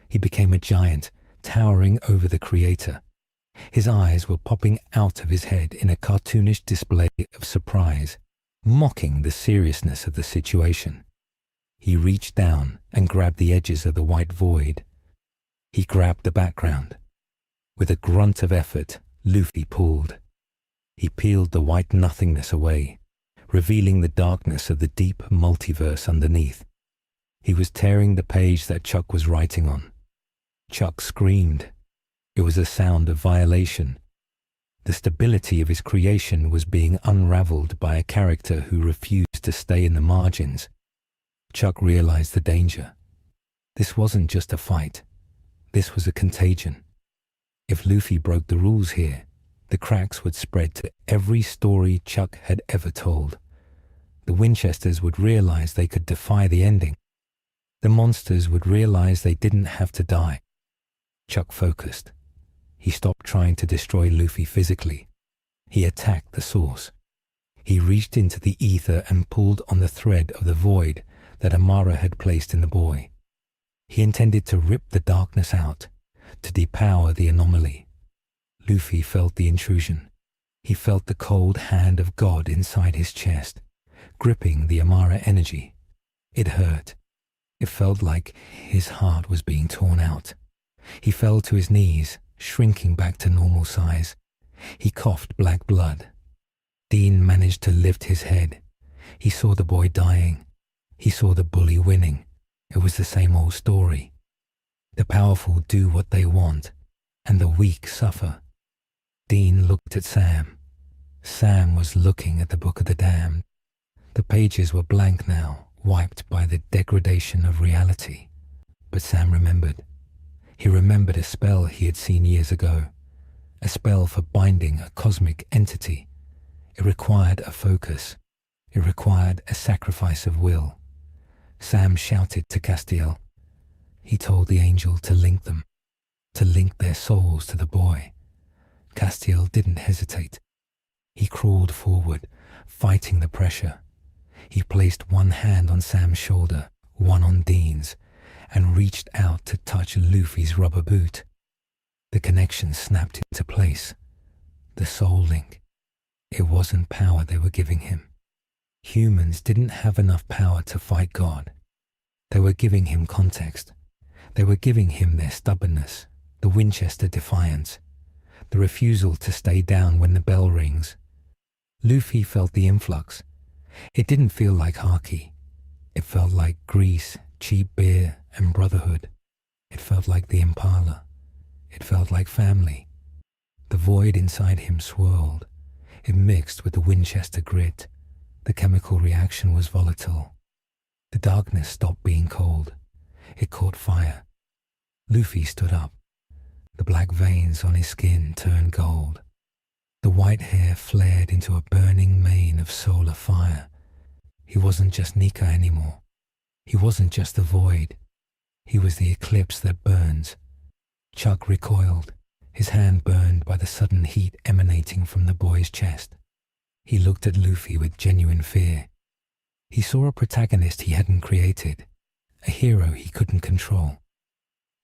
He became a giant, towering over the Creator. His eyes were popping out of his head in a cartoonish display of surprise, mocking the seriousness of the situation. He reached down and grabbed the edges of the white void. He grabbed the background. With a grunt of effort, Luffy pulled. He peeled the white nothingness away, revealing the darkness of the deep multiverse underneath. He was tearing the page that Chuck was writing on. Chuck screamed. It was a sound of violation. The stability of his creation was being unraveled by a character who refused to stay in the margins. Chuck realized the danger. This wasn't just a fight. This was a contagion. If Luffy broke the rules here, the cracks would spread to every story Chuck had ever told. The Winchesters would realize they could defy the ending. The monsters would realize they didn't have to die. Chuck focused. He stopped trying to destroy Luffy physically. He attacked the source. He reached into the ether and pulled on the thread of the void that Amara had placed in the boy. He intended to rip the darkness out, to depower the anomaly. Luffy felt the intrusion. He felt the cold hand of God inside his chest, gripping the Amara energy. It hurt. It felt like his heart was being torn out. He fell to his knees, shrinking back to normal size. He coughed black blood. Dean managed to lift his head. He saw the boy dying. He saw the bully winning. It was the same old story. The powerful do what they want, and the weak suffer. Dean looked at Sam. Sam was looking at the Book of the Damned. The pages were blank now, wiped by the degradation of reality. But Sam remembered. He remembered a spell he had seen years ago, a spell for binding a cosmic entity. It required a focus. It required a sacrifice of will. Sam shouted to Castiel. He told the angel to link them, to link their souls to the boy. Castiel didn't hesitate. He crawled forward, fighting the pressure. He placed one hand on Sam's shoulder, one on Dean's, and reached out to touch Luffy's rubber boot. The connection snapped into place. The soul link. It wasn't power they were giving him. Humans didn't have enough power to fight God. They were giving him context. They were giving him their stubbornness, the Winchester defiance, the refusal to stay down when the bell rings. Luffy felt the influx. It didn't feel like haki. It felt like grease, cheap beer, and brotherhood. It felt like the Impala. It felt like family. The void inside him swirled. It mixed with the Winchester grit. The chemical reaction was volatile. The darkness stopped being cold. It caught fire. Luffy stood up. The black veins on his skin turned gold. The white hair flared into a burning mane of solar fire. He wasn't just Nika anymore. He wasn't just the void. He was the eclipse that burns. Chuck recoiled, his hand burned by the sudden heat emanating from the boy's chest. He looked at Luffy with genuine fear. He saw a protagonist he hadn't created, a hero he couldn't control.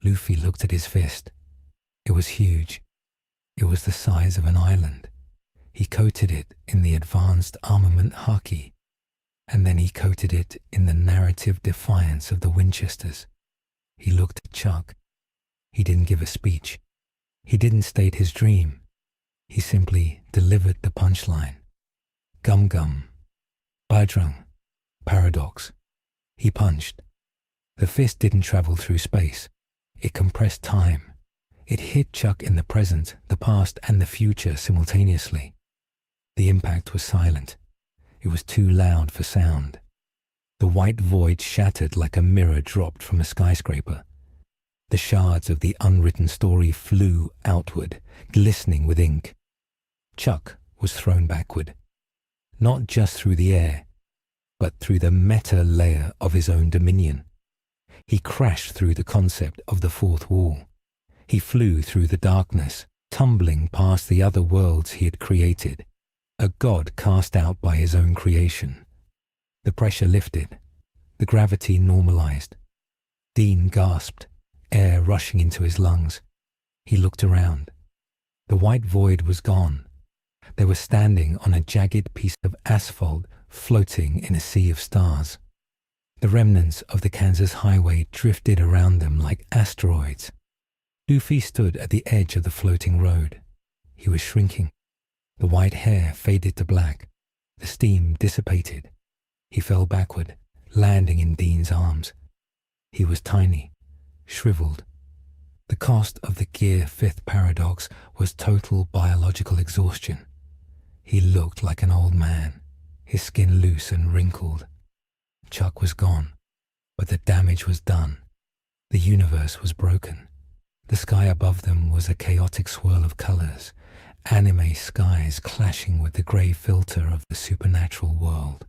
Luffy looked at his fist. It was huge. It was the size of an island. He coated it in the advanced armament haki, and then he coated it in the narrative defiance of the Winchesters. He looked at Chuck. He didn't give a speech. He didn't state his dream. He simply delivered the punchline. Gum Gum. Bajrang. Paradox. He punched. The fist didn't travel through space. It compressed time. It hit Chuck in the present, the past, and the future simultaneously. The impact was silent. It was too loud for sound. The white void shattered like a mirror dropped from a skyscraper. The shards of the unwritten story flew outward, glistening with ink. Chuck was thrown backward, not just through the air, but through the meta layer of his own dominion. He crashed through the concept of the fourth wall. He flew through the darkness, tumbling past the other worlds he had created, a god cast out by his own creation. The pressure lifted. The gravity normalized. Dean gasped, air rushing into his lungs. He looked around. The white void was gone. They were standing on a jagged piece of asphalt floating in a sea of stars. The remnants of the Kansas highway drifted around them like asteroids. Luffy stood at the edge of the floating road. He was shrinking. The white hair faded to black. The steam dissipated. He fell backward, landing in Dean's arms. He was tiny, shriveled. The cost of the Gear 5th paradox was total biological exhaustion. He looked like an old man, his skin loose and wrinkled. Chuck was gone, but the damage was done. The universe was broken. The sky above them was a chaotic swirl of colors, anime skies clashing with the grey filter of the supernatural world.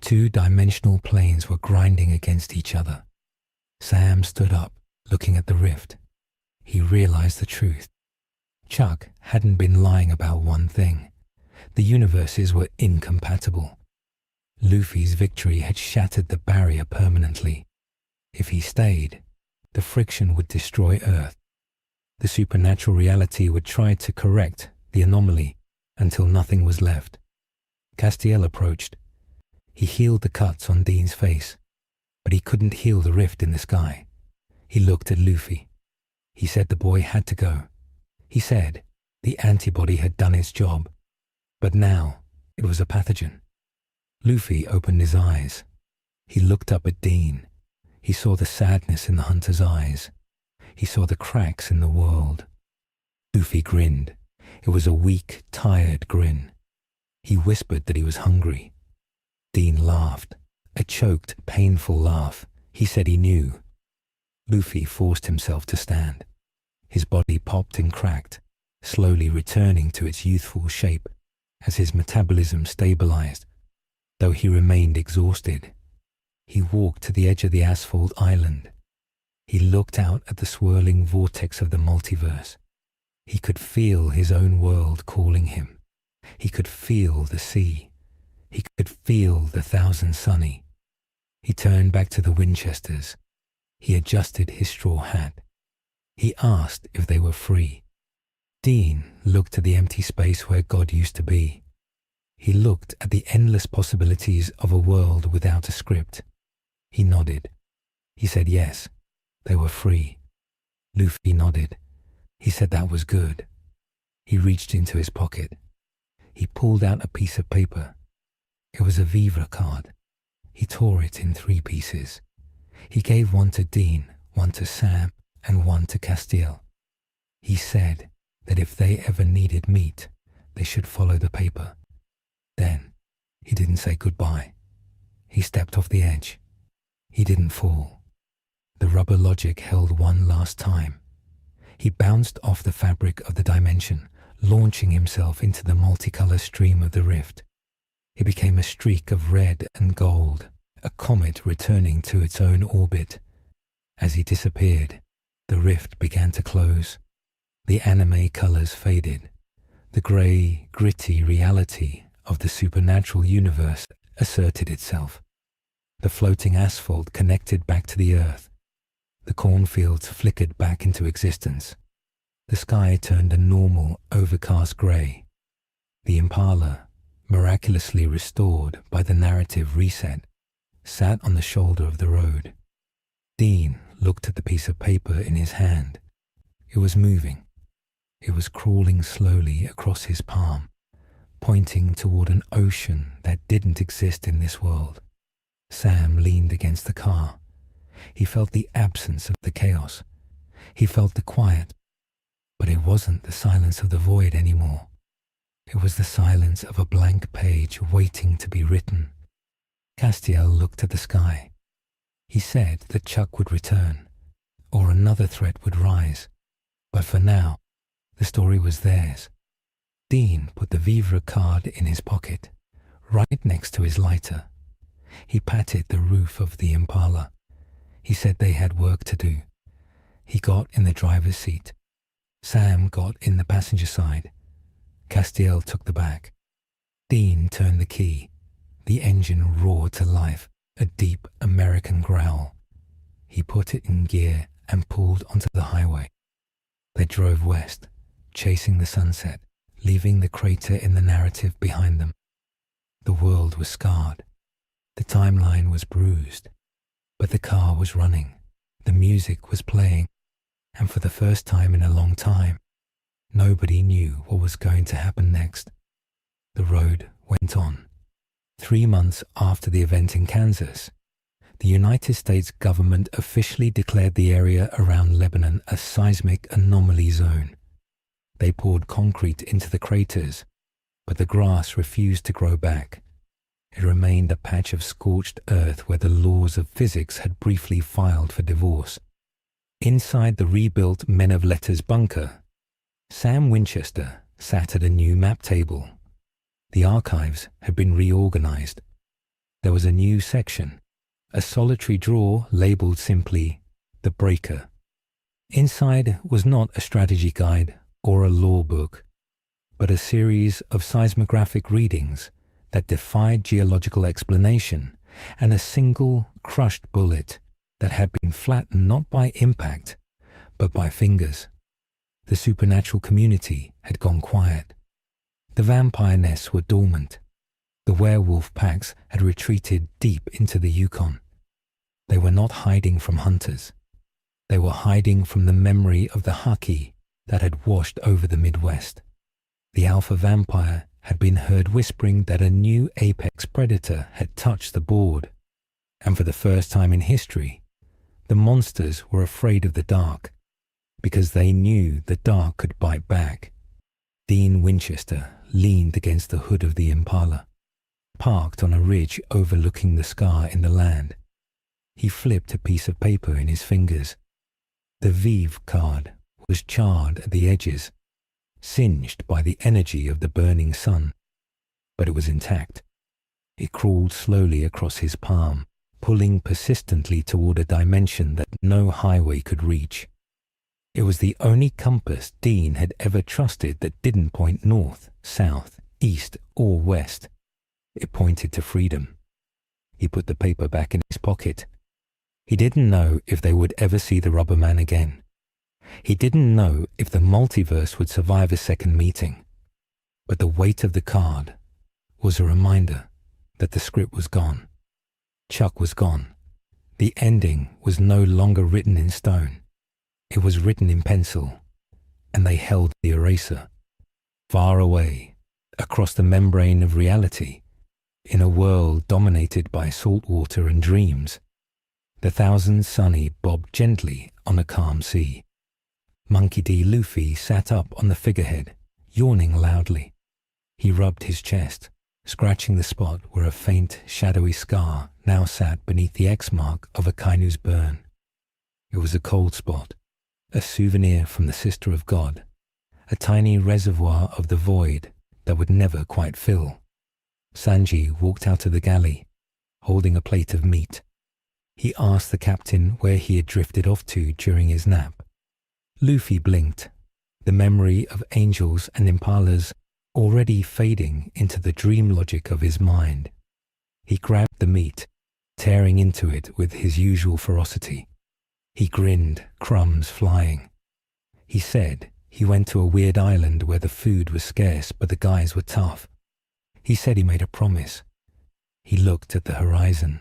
Two-dimensional planes were grinding against each other. Sam stood up, looking at the rift. He realized the truth. Chuck hadn't been lying about one thing. The universes were incompatible. Luffy's victory had shattered the barrier permanently. If he stayed, the friction would destroy Earth. The supernatural reality would try to correct the anomaly until nothing was left. Castiel approached. He healed the cuts on Dean's face, but he couldn't heal the rift in the sky. He looked at Luffy. He said the boy had to go. He said the antibody had done its job, but now it was a pathogen. Luffy opened his eyes. He looked up at Dean. He saw the sadness in the hunter's eyes. He saw the cracks in the world. Luffy grinned. It was a weak, tired grin. He whispered that he was hungry. Dean laughed, a choked, painful laugh. He said he knew. Luffy forced himself to stand. His body popped and cracked, slowly returning to its youthful shape as his metabolism stabilized, though he remained exhausted. He walked to the edge of the asphalt island. He looked out at the swirling vortex of the multiverse. He could feel his own world calling him. He could feel the sea. He could feel the thousand sunny. He turned back to the Winchesters. He adjusted his straw hat. He asked if they were free. Dean looked at the empty space where God used to be. He looked at the endless possibilities of a world without a script. He nodded. He said yes, they were free. Luffy nodded. He said that was good. He reached into his pocket. He pulled out a piece of paper. It was a Vivre card. He tore it in 3 pieces. He gave one to Dean, one to Sam, and one to Castiel. He said that if they ever needed meat, they should follow the paper. Then he didn't say goodbye. He stepped off the edge. He didn't fall. The rubber logic held one last time. He bounced off the fabric of the dimension, launching himself into the multicolour stream of the rift. It became a streak of red and gold, a comet returning to its own orbit. As he disappeared, the rift began to close. The anime colours faded. The grey, gritty reality of the supernatural universe asserted itself. The floating asphalt connected back to the earth. The cornfields flickered back into existence. The sky turned a normal, overcast grey. The Impala, miraculously restored by the narrative reset, sat on the shoulder of the road. Dean looked at the piece of paper in his hand. It was moving. It was crawling slowly across his palm, pointing toward an ocean that didn't exist in this world. Sam leaned against the car. He felt the absence of the chaos. He felt the quiet. But it wasn't the silence of the void anymore. It was the silence of a blank page waiting to be written. Castiel looked at the sky. He said that Chuck would return, or another threat would rise. But for now, the story was theirs. Dean put the Vivre card in his pocket, right next to his lighter. He patted the roof of the Impala. He said they had work to do. He got in the driver's seat. Sam got in the passenger side. Castiel took the back. Dean turned the key. The engine roared to life, a deep American growl. He put it in gear and pulled onto the highway. They drove west, chasing the sunset, leaving the crater in the narrative behind them. The world was scarred. The timeline was bruised. But the car was running. The music was playing. And for the first time in a long time, nobody knew what was going to happen next. The road went on. 3 months after the event in Kansas, the United States government officially declared the area around Lebanon a seismic anomaly zone. They poured concrete into the craters, but the grass refused to grow back. It remained a patch of scorched earth where the laws of physics had briefly filed for divorce. Inside the rebuilt Men of Letters bunker, Sam Winchester sat at a new map table. The archives had been reorganized. There was a new section, a solitary drawer labeled simply The Breaker. Inside was not a strategy guide or a law book, but a series of seismographic readings that defied geological explanation, and a single crushed bullet that had been flattened not by impact, but by fingers. The supernatural community had gone quiet. The vampire nests were dormant. The werewolf packs had retreated deep into the Yukon. They were not hiding from hunters. They were hiding from the memory of the haki that had washed over the Midwest. The alpha vampire had been heard whispering that a new apex predator had touched the board, and for the first time in history, the monsters were afraid of the dark, because they knew the dark could bite back. Dean Winchester leaned against the hood of the Impala, parked on a ridge overlooking the scar in the land. He flipped a piece of paper in his fingers. The Vive card was charred at the edges, singed by the energy of the burning sun, but it was intact. It crawled slowly across his palm, pulling persistently toward a dimension that no highway could reach. It was the only compass Dean had ever trusted that didn't point north, south, east, or west. It pointed to freedom. He put the paper back in his pocket. He didn't know if they would ever see the rubber man again. He didn't know if the multiverse would survive a second meeting. But the weight of the card was a reminder that the script was gone. Chuck was gone. The ending was no longer written in stone. It was written in pencil, and they held the eraser. Far away, across the membrane of reality, in a world dominated by salt water and dreams, the Thousand Sunny bobbed gently on a calm sea. Monkey D. Luffy sat up on the figurehead, yawning loudly. He rubbed his chest, scratching the spot where a faint, shadowy scar now sat beneath the X-mark of a Kainu's burn. It was a cold spot, a souvenir from the Sister of God, a tiny reservoir of the void that would never quite fill. Sanji walked out of the galley, holding a plate of meat. He asked the captain where he had drifted off to during his nap. Luffy blinked, the memory of angels and impalas already fading into the dream logic of his mind. He grabbed the meat, tearing into it with his usual ferocity. He grinned, crumbs flying. He said he went to a weird island where the food was scarce but the guys were tough. He said he made a promise. He looked at the horizon,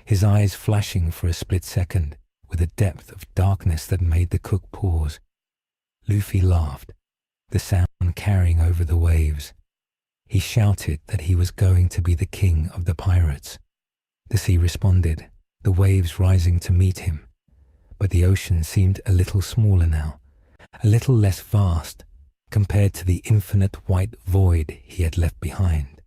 his eyes flashing for a split second with a depth of darkness that made the cook pause. Luffy laughed, the sound carrying over the waves. He shouted that he was going to be the king of the pirates. The sea responded, the waves rising to meet him. But the ocean seemed a little smaller now, a little less vast compared to the infinite white void he had left behind.